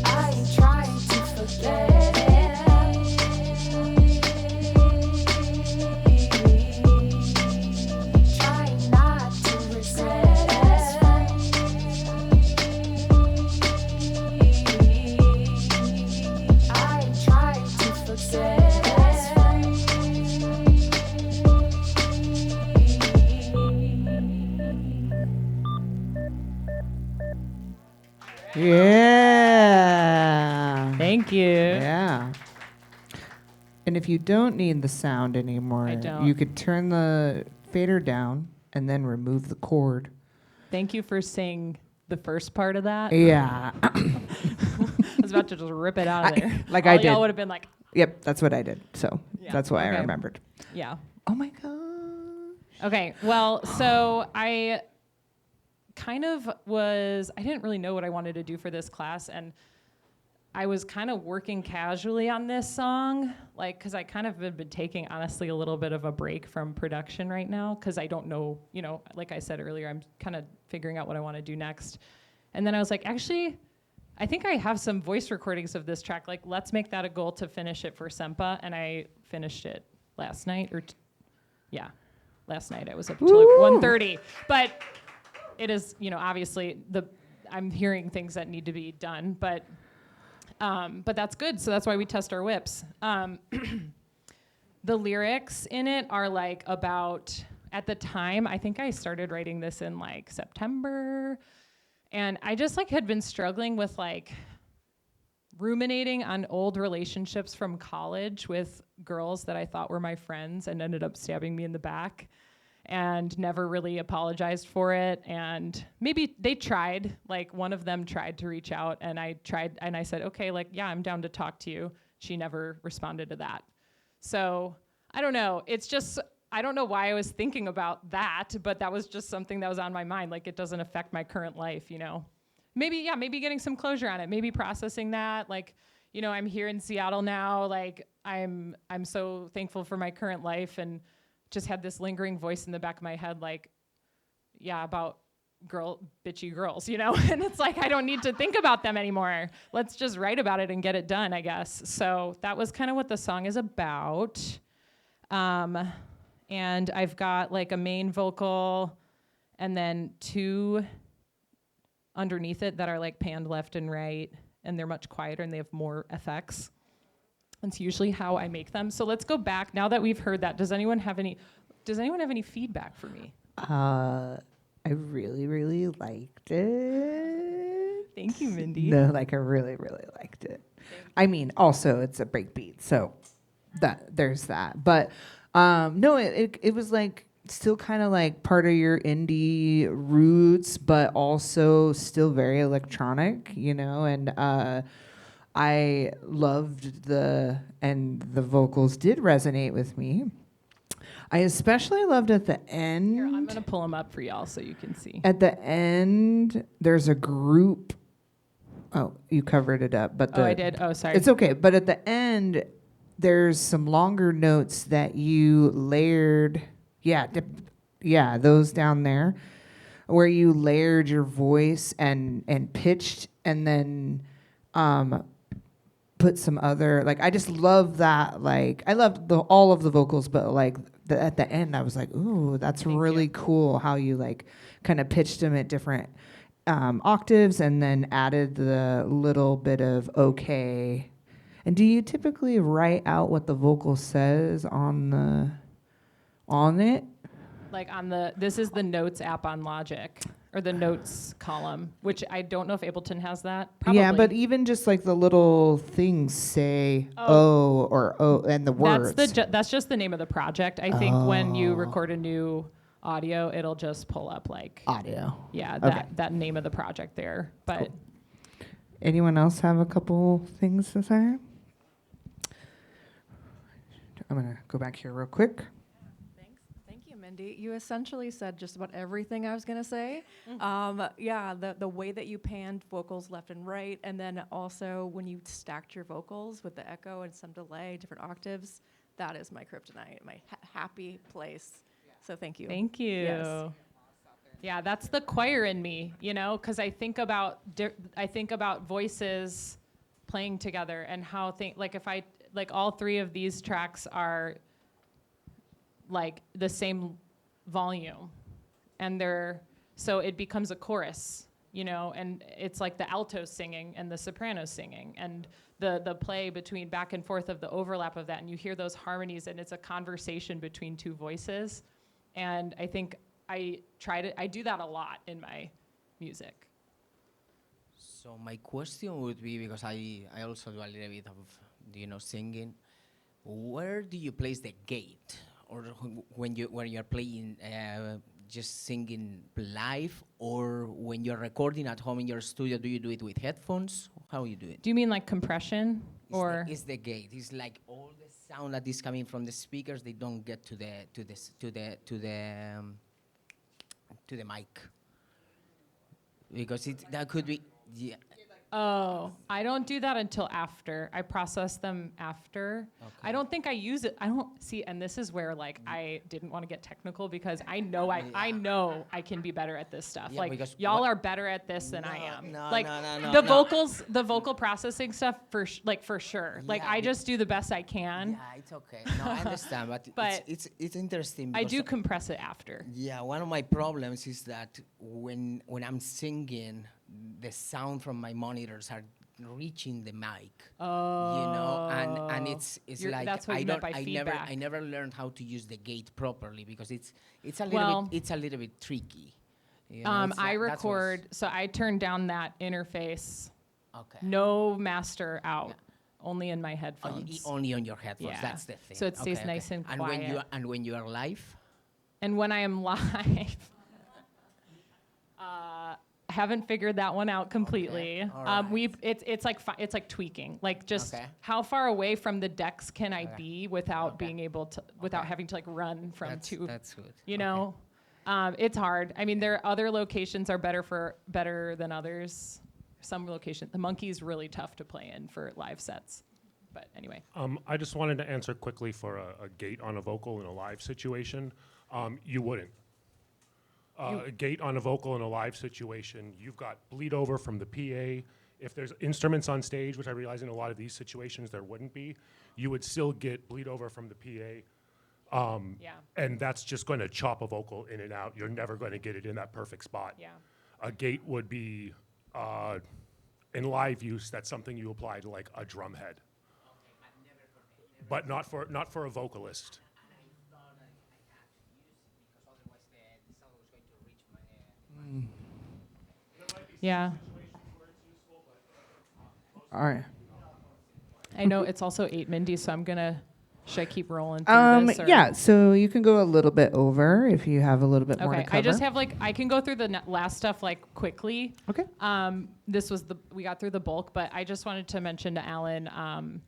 I tried to forget it. Try not to regret it. I tried to forget it. Yeah. Thank you. Yeah. And if you don't need the sound anymore, I don't. you could turn the fader down and then remove the cord. Thank you for saying the first part of that. Yeah. I was about to just rip it out of there. Like All I did. y'all would have been like, Yep, that's what I did. So Yeah, that's why okay. I remembered. yeah. Oh my gosh. Okay, well, so I kind of I didn't really know what I wanted to do for this class, and I was kind of working casually on this song, like, because I kind of have been taking, honestly, a little bit of a break from production right now, because I don't know, like I said earlier, I'm kind of figuring out what I want to do next. And then I was like, actually, I think I have some voice recordings of this track. Like, let's make that a goal to finish it for SEMPA, and I finished it last night, last night. I was up until like 1:30, but it is, obviously I'm hearing things that need to be done, but that's good. So that's why we test our whips. The lyrics in it are like about, at the time, I think I started writing this in like September, and I just like had been struggling with like ruminating on old relationships from college with girls that I thought were my friends and ended up stabbing me in the back and never really apologized for it. And maybe they tried, like one of them tried to reach out, and I tried, and I said, okay, like, yeah, I'm down to talk to you. She never responded to that. So I don't know. It's just, I don't know why I was thinking about that, but that was just something that was on my mind. Like, it doesn't affect my current life, Maybe getting some closure on it, maybe processing that. Like, I'm here in Seattle now. Like, I'm so thankful for my current life, and just had this lingering voice in the back of my head, like, yeah, about bitchy girls, And it's like, I don't need to think about them anymore. Let's just write about it and get it done, I guess. So that was kind of what the song is about. And I've got like a main vocal and then two underneath it that are like panned left and right, and they're much quieter and they have more effects. That's usually how I make them. So let's go back. Now that we've heard that, does anyone have any feedback for me? I really, really liked it. Thank you, Mindy. No, like I really, really liked it. I mean, also it's a breakbeat, so there's that. But no, it was like still kind of like part of your indie roots, but also still very electronic, and I loved the vocals did resonate with me. I especially loved at the end. Here, I'm gonna pull them up for y'all so you can see. At the end, there's a group. Oh, you covered it up, but I did. Oh, sorry. It's okay. But at the end, there's some longer notes that you layered. Yeah, those down there, where you layered your voice and pitched, and then put some other, like, I just love that. Like, I loved all of the vocals, but like at the end, I was like, ooh, that's really cool how you like kind of pitched them at different octaves and then added the little bit of okay. And do you typically write out what the vocal says on it? Like this is the Notes app on Logic, or the notes column, which I don't know if Ableton has that. Probably. Yeah, but even just like the little things say or oh and the words. That's just the name of the project. I think when you record a new audio, it'll just pull up like audio. Yeah, Okay. that name of the project there. But Cool. Anyone else have a couple things to say? I'm gonna go back here real quick. Thank you, Mindy. You essentially said just about everything I was going to say. Yeah, the way that you panned vocals left and right, and then also when you stacked your vocals with the echo and some delay, different octaves, that is my kryptonite, my happy place. So thank you. Thank you. Yes. Yeah, that's the choir in me, you know, because I think about voices playing together and how like all three of these tracks are like the same volume, and so it becomes a chorus, you know, and it's like the altos singing and the sopranos singing, and the play between back and forth of the overlap of that, and you hear those harmonies, and it's a conversation between two voices, and I think I do that a lot in my music. So my question would be, because I also do a little bit of singing, where do you place the gate, or when you're playing just singing live, or when you're recording at home in your studio, do you do it with headphones? How you do it? Do you mean like compression, or is the gate? It's like all the sound that is coming from the speakers, they don't get to the mic, because that could be. Yeah. Oh, I don't do that until after. I process them after. Okay. I don't think I use it. I don't see, and this is where like I didn't want to get technical, because I know I know I can be better at this stuff. Yeah, like y'all are better at this than I am. Like no, vocals, the vocal processing stuff for sure. Like Yeah, I just do the best I can. Yeah, it's okay. No, I understand, But it's interesting. I do because compress it after. Yeah, one of my problems is that when I'm singing, the sound from my monitors are reaching the mic. Oh. You know, and it's like that's what I you meant by I never learned how to use the gate properly, because it's a little bit tricky. You know, I record, so I turn down that interface. Okay. No master out, only in my headphones. Only on your headphones. Yeah. That's the thing. So it stays nice and quiet. And when you are live. And when I am live, haven't figured that one out completely. Okay. All right. It's like tweaking, like just how far away from the decks can I be without being able to, without having to like run from two. That's good. You know, it's hard. I mean, there are other locations are better than others. Some locations, the Monkey's really tough to play in for live sets. But anyway. I just wanted to answer quickly for a gate on a vocal in a live situation. You wouldn't. A gate on a vocal in a live situation, you've got bleed over from the PA. If there's instruments on stage, which I realize in a lot of these situations there wouldn't be, you would still get bleed over from the PA. And that's just going to chop a vocal in and out. You're never going to get it in that perfect spot. Yeah. A gate would be, in live use, that's something you apply to like a drum head. But not for a vocalist. Yeah. All right. I know it's also 8 Mindy, so should I keep rolling through this? Or? Yeah, so you can go a little bit over if you have a little bit more to cover. I just have I can go through the last stuff like quickly. Okay. We got through the bulk, but I just wanted to mention to Alan,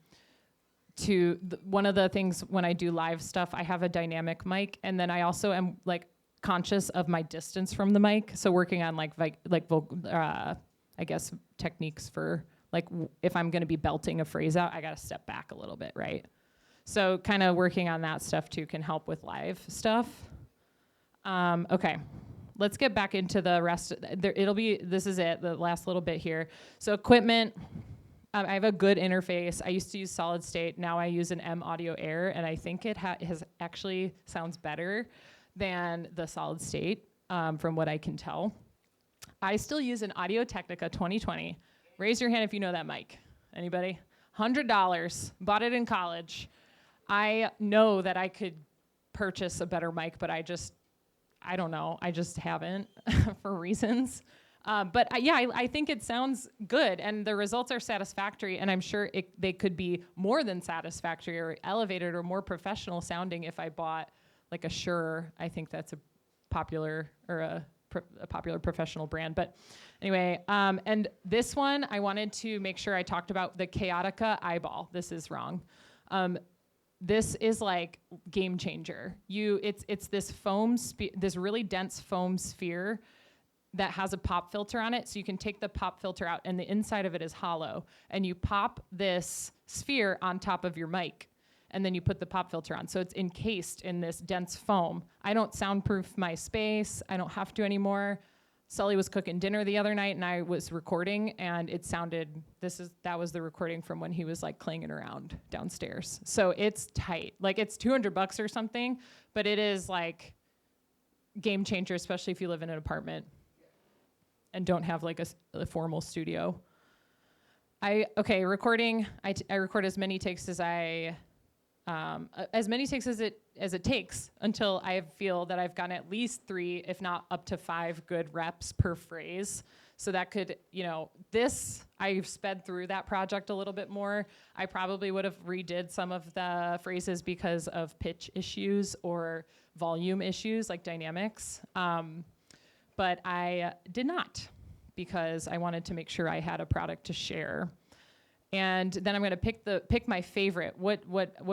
one of the things when I do live stuff, I have a dynamic mic, and then I also am like conscious of my distance from the mic. So working on I guess techniques for if I'm going to be belting a phrase out, I got to step back a little bit, right? So kind of working on that stuff too can help with live stuff. Okay, let's get back into the rest. This is it, the last little bit here. So equipment, I have a good interface. I used to use solid state. Now I use an M Audio Air, and I think it has actually sounds better than the solid state from what I can tell. I still use an Audio Technica 2020. Raise your hand if you know that mic. Anybody? $100. Bought it in college. I know that I could purchase a better mic, but I I don't know. I just haven't for reasons. But I think it sounds good, and the results are satisfactory, and I'm sure they could be more than satisfactory or elevated or more professional sounding if I bought like a Shure. I think that's a popular or a popular professional brand. But anyway, and this one, I wanted to make sure I talked about the Chaotica Eyeball. This is wrong. This is like game changer. It's this foam, this really dense foam sphere that has a pop filter on it. So you can take the pop filter out, and the inside of it is hollow. And you pop this sphere on top of your mic, and then you put the pop filter on. So it's encased in this dense foam. I don't soundproof my space. I don't have to anymore. Sully was cooking dinner the other night, and I was recording, and it sounded, that was the recording from when he was like clanging around downstairs. So it's tight. Like, it's $200 or something, but it is like game changer, especially if you live in an apartment and don't have like a formal studio. Recording. I record as many takes as it takes until I feel that I've gotten at least 3, if not up to 5 good reps per phrase. So that could, I've sped through that project a little bit more. I probably would have redid some of the phrases because of pitch issues or volume issues like dynamics. But I did not, because I wanted to make sure I had a product to share. And then I'm going to pick my favorite. What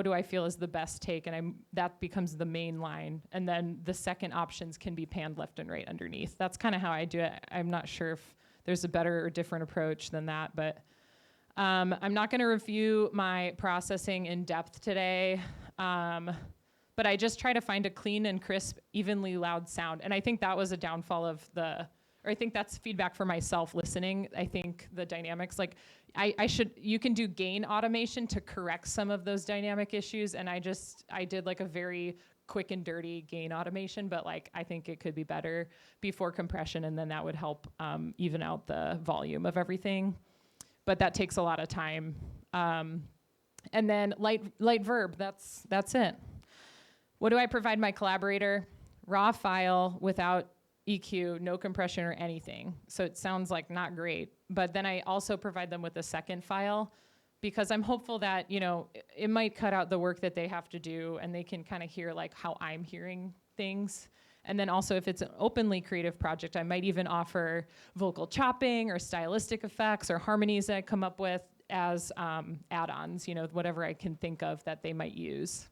do I feel is the best take? And that becomes the main line. And then the second options can be panned left and right underneath. That's kind of how I do it. I'm not sure if there's a better or different approach than that. But I'm not going to review my processing in depth today. But I just try to find a clean and crisp, evenly loud sound. And I think that was a downfall of I think that's feedback for myself listening. I think the dynamics, like you can do gain automation to correct some of those dynamic issues. And I did like a very quick and dirty gain automation, but like, I think it could be better before compression. And then that would help even out the volume of everything. But that takes a lot of time. And then light verb, that's it. What do I provide my collaborator? Raw file without EQ, no compression or anything. So it sounds like not great. But then I also provide them with a second file, because I'm hopeful that, it might cut out the work that they have to do, and they can kind of hear like how I'm hearing things. And then also, if it's an openly creative project, I might even offer vocal chopping or stylistic effects or harmonies that I come up with as add-ons, whatever I can think of that they might use.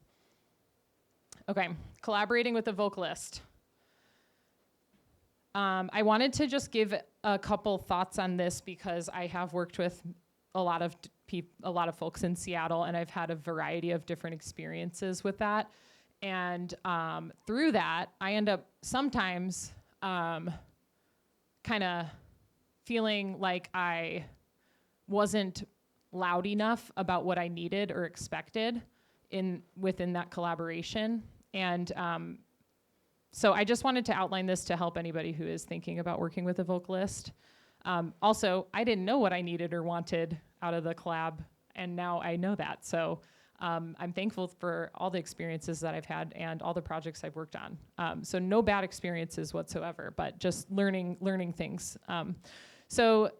Okay, collaborating with a vocalist. I wanted to just give a couple thoughts on this, because I have worked with a lot of folks in Seattle, and I've had a variety of different experiences with that. And through that, I end up sometimes kind of feeling like I wasn't loud enough about what I needed or expected within that collaboration. And so I just wanted to outline this to help anybody who is thinking about working with a vocalist. Also, I didn't know what I needed or wanted out of the collab, and now I know that. So I'm thankful for all the experiences that I've had and all the projects I've worked on. So no bad experiences whatsoever, but just learning things. So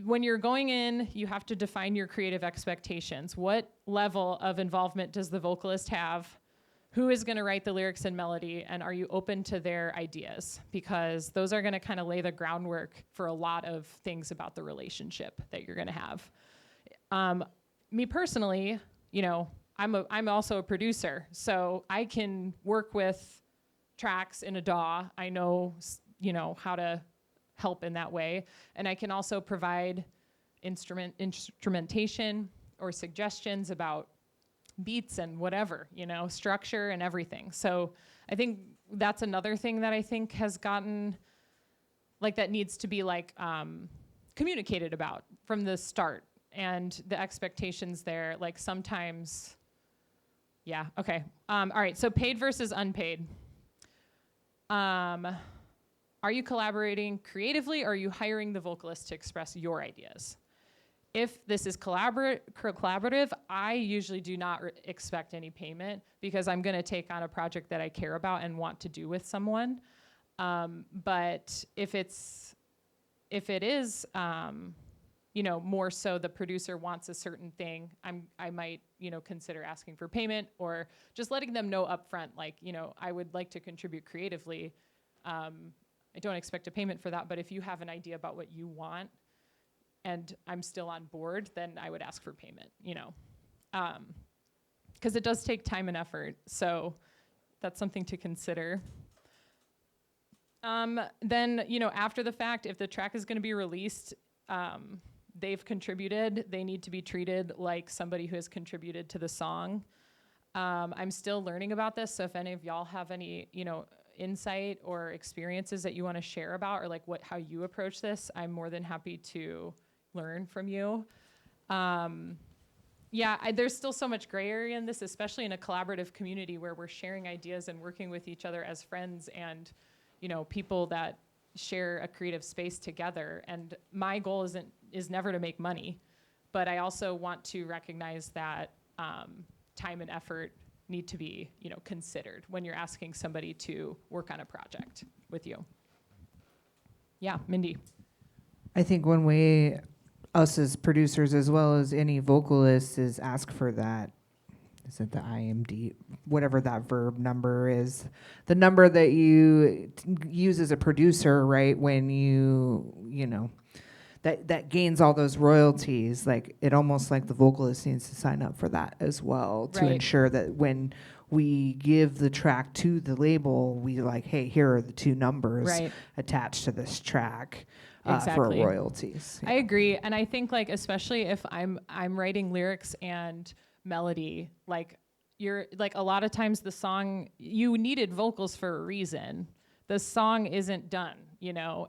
when you're going in, you have to define your creative expectations. What level of involvement does the vocalist have? Who is going to write the lyrics and melody, and are you open to their ideas? Because those are going to kind of lay the groundwork for a lot of things about the relationship that you're going to have. Me personally, I'm also a producer, so I can work with tracks in a DAW. I know, how to help in that way, and I can also provide instrumentation or suggestions about beats and whatever, structure and everything. So I think that's another thing that I think has gotten, like, that needs to be like communicated about from the start, and the expectations there, like sometimes, yeah, okay. All right, so paid versus unpaid. Are you collaborating creatively, or are you hiring the vocalist to express your ideas? If this is collaborative, I usually do not expect any payment, because I'm going to take on a project that I care about and want to do with someone. But if it is, more so the producer wants a certain thing, I might, consider asking for payment or just letting them know upfront, like, I would like to contribute creatively. I don't expect a payment for that, but if you have an idea about what you want and I'm still on board, then I would ask for payment, because it does take time and effort. So that's something to consider. Then, after the fact, if the track is going to be released, they've contributed, they need to be treated like somebody who has contributed to the song. I'm still learning about this, so if any of y'all have any, insight or experiences that you want to share about, or like how you approach this, I'm more than happy to learn from you. There's still so much gray area in this, especially in a collaborative community where we're sharing ideas and working with each other as friends and, people that share a creative space together. And my goal is never to make money, but I also want to recognize that time and effort need to be, considered when you're asking somebody to work on a project with you. Yeah, Mindy. I think one way us as producers, as well as any vocalists, is ask for that. Is it the IMD, whatever that verb number is, the number that you use as a producer, right? When that gains all those royalties, like it almost like the vocalist needs to sign up for that as well, to ensure that when we give the track to the label, we like, hey, here are the two numbers attached to this track. For royalties. I agree, and I think like especially if I'm writing lyrics and melody, like you're like a lot of times the song, you needed vocals for a reason. The song isn't done,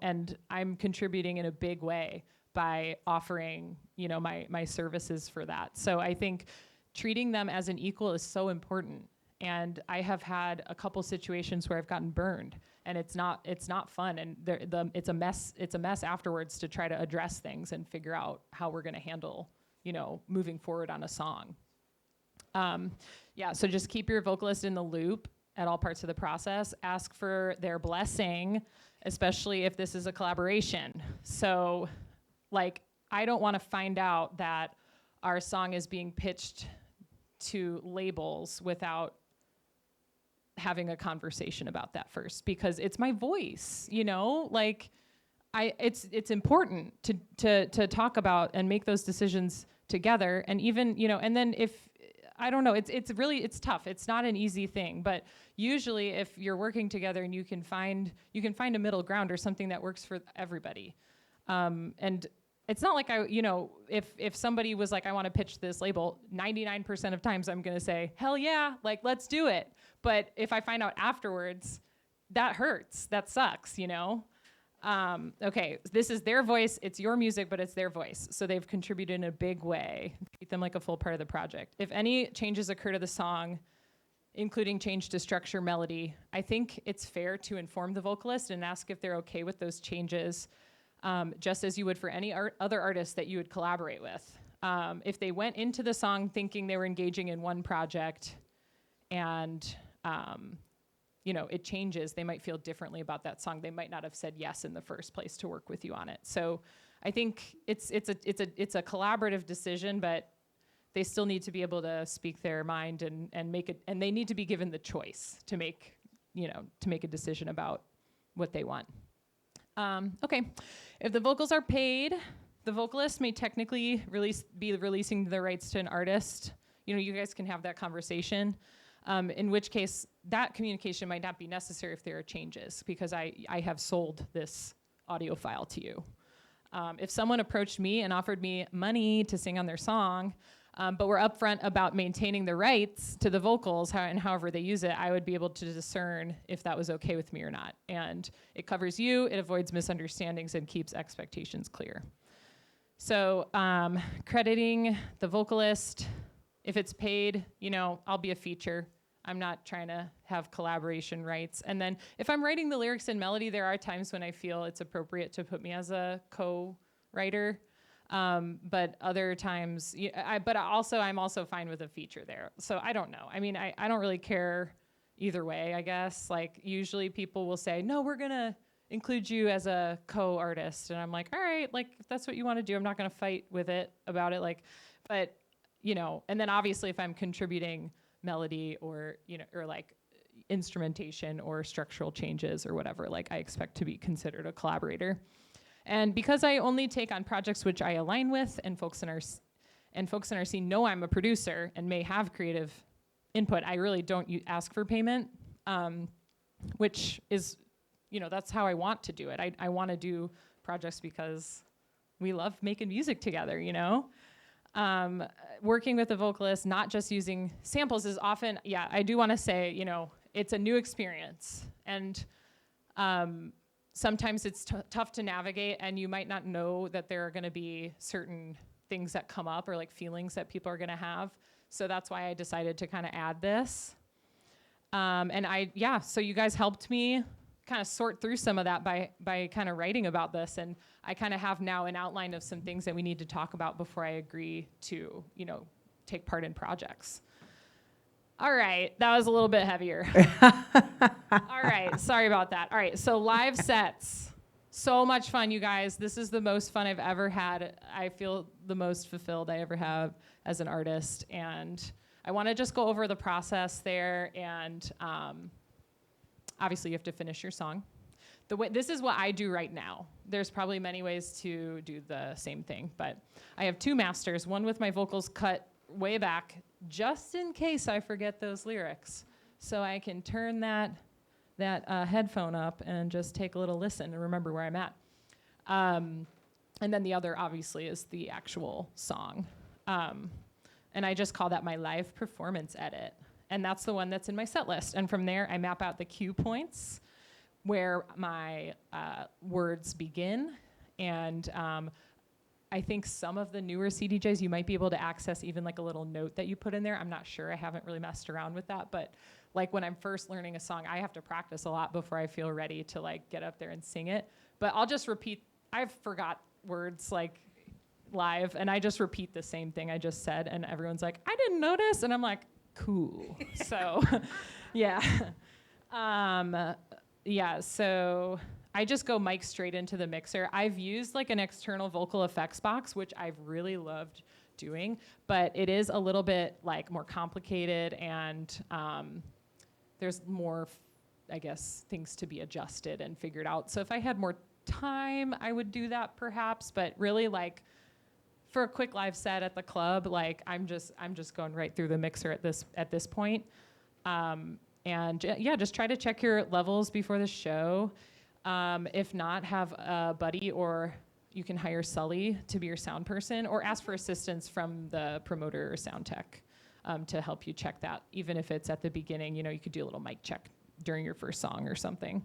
and I'm contributing in a big way by offering, my services for that. So I think treating them as an equal is so important. And I have had a couple situations where I've gotten burned, and it's not fun, and it's a mess afterwards to try to address things and figure out how we're going to handle, moving forward on a song. So just keep your vocalist in the loop at all parts of the process. Ask for their blessing, especially if this is a collaboration. So, like, I don't want to find out that our song is being pitched to labels without having a conversation about that first, because it's my voice, like it's important to talk about and make those decisions together. And even, and then if, I don't know, it's tough. It's not an easy thing, but usually if you're working together and you can find a middle ground or something that works for everybody. And it's not like if somebody was like, I want to pitch this label, 99% of times I'm going to say, hell yeah, like, let's do it. But if I find out afterwards, that hurts. That sucks, Okay, this is their voice. It's your music, but it's their voice. So they've contributed in a big way. Treat them like a full part of the project. If any changes occur to the song, including change to structure, melody, I think it's fair to inform the vocalist and ask if they're okay with those changes, just as you would for any other artist that you would collaborate with. If they went into the song thinking they were engaging in one project and it changes, they might feel differently about that song. They might not have said yes in the first place to work with you on it. So I think it's a collaborative decision, but they still need to be able to speak their mind and make it, and they need to be given the choice to make a decision about what they want. Okay, if the vocals are paid, the vocalist may technically be releasing the rights to an artist. You guys can have that conversation. In which case, that communication might not be necessary if there are changes, because I have sold this audio file to you. If someone approached me and offered me money to sing on their song, but we're upfront about maintaining the rights to the vocals and however they use it, I would be able to discern if that was okay with me or not. And it covers you, it avoids misunderstandings, and keeps expectations clear. So crediting the vocalist, if it's paid, I'll be a feature. I'm not trying to have collaboration rights. And then if I'm writing the lyrics and melody, there are times when I feel it's appropriate to put me as a co-writer. But other times, I'm also fine with a feature there. So I don't know. I mean, I don't really care either way, I guess. Like usually people will say, no, we're going to include you as a co-artist. And I'm like, all right, like if that's what you want to do, I'm not going to fight with it about it. Like, but you know, and then obviously if I'm contributing melody or, you know, or like instrumentation or structural changes or whatever, like I expect to be considered a collaborator. And because I only take on projects which I align with, and folks in our scene know I'm a producer and may have creative input, I really don't ask for payment, which is, you know, that's how I want to do it. I want to do projects because we love making music together, you know? Working with a vocalist, not just using samples is often, yeah, I do want to say, you know, it's a new experience. And sometimes it's tough to navigate, and you might not know that there are going to be certain things that come up or like feelings that people are going to have. So that's why I decided to kind of add this. So you guys helped me kind of sort through some of that by kind of writing about this. And I kind of have now an outline of some things that we need to talk about before I agree to, you know, take part in projects. All right, that was a little bit heavier. All right, sorry about that. All right, so live sets. So much fun, you guys. This is the most fun I've ever had. I feel the most fulfilled I ever have as an artist. And I want to just go over the process there. And obviously, you have to finish your song. This is what I do right now. There's probably many ways to do the same thing. But I have two masters, one with my vocals cut way back, just in case I forget those lyrics. So I can turn that headphone up and just take a little listen and remember where I'm at. And then the other, obviously, is the actual song. And I just call that my live performance edit. And that's the one that's in my set list. And from there, I map out the cue points where my words begin. And I think some of the newer CDJs, you might be able to access even like a little note that you put in there. I'm not sure. I haven't really messed around with that. But like when I'm first learning a song, I have to practice a lot before I feel ready to like get up there and sing it. But I'll just repeat. I've forgot words like live, and I just repeat the same thing I just said. And everyone's like, I didn't notice. And I'm like, cool. So, yeah. So I just go mic straight into the mixer. I've used like an external vocal effects box, which I've really loved doing, but it is a little bit like more complicated, and there's more, I guess, things to be adjusted and figured out. So if I had more time, I would do that perhaps, but really like for a quick live set at the club, like I'm just going right through the mixer at this point. Just try to check your levels before the show. If not, have a buddy, or you can hire Sully to be your sound person, or ask for assistance from the promoter or sound tech to help you check that. Even if it's at the beginning, you know, you could do a little mic check during your first song or something.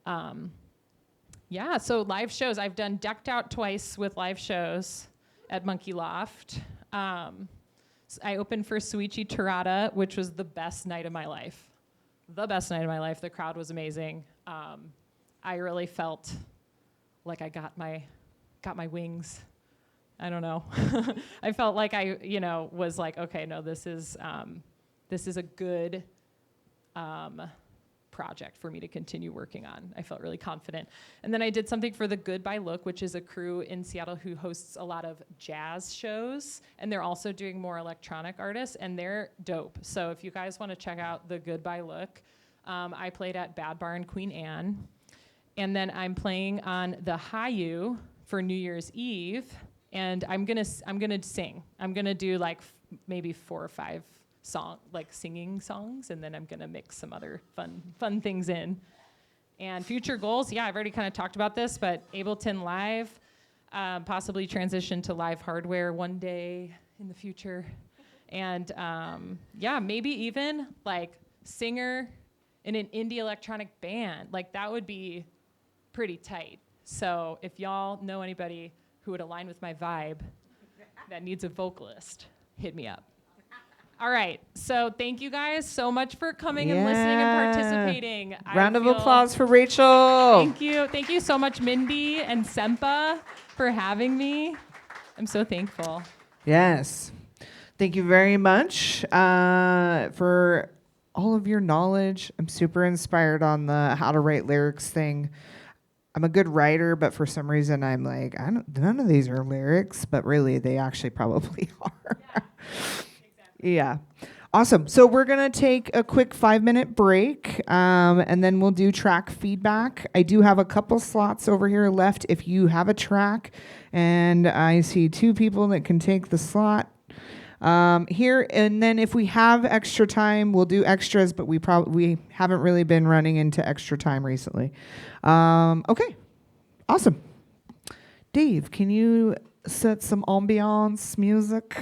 So live shows. I've done Decked Out twice with live shows at Monkey Loft. I opened for Soichi Terada, which was the best night of my life. The crowd was amazing. I really felt like I got my wings. I don't know. I felt like I, you know, was like, okay, no, this is a good project for me to continue working on. I felt really confident. And then I did something for the Goodbye Look, which is a crew in Seattle who hosts a lot of jazz shows, and they're also doing more electronic artists, and they're dope. So if you guys want to check out the Goodbye Look, I played at Bad Bar in Queen Anne, and then I'm playing on the Hayu for New Year's Eve, and I'm gonna sing. I'm gonna do like maybe 4 or 5 singing songs, and then I'm gonna mix some other fun things in. And future goals, I've already kind of talked about this, but Ableton Live, possibly transition to live hardware one day in the future. And maybe even like singer in an indie electronic band. Like that would be pretty tight. So if y'all know anybody who would align with my vibe that needs a vocalist, hit me up. All right, so thank you guys so much for coming and listening and participating. Round of applause for Rachel. Thank you. Thank you so much, Mindy and SEMPA, for having me. I'm so thankful. Yes. Thank you very much for all of your knowledge. I'm super inspired on the how to write lyrics thing. I'm a good writer, but for some reason I'm like, none of these are lyrics, but really they actually probably are. Yeah. Awesome. So we're going to take a quick 5-minute break, and then we'll do track feedback. I do have a couple slots over here left if you have a track, and I see 2 people that can take the slot here. And then if we have extra time, we'll do extras, but we haven't really been running into extra time recently. Okay. Awesome. Dave, can you set some ambiance music?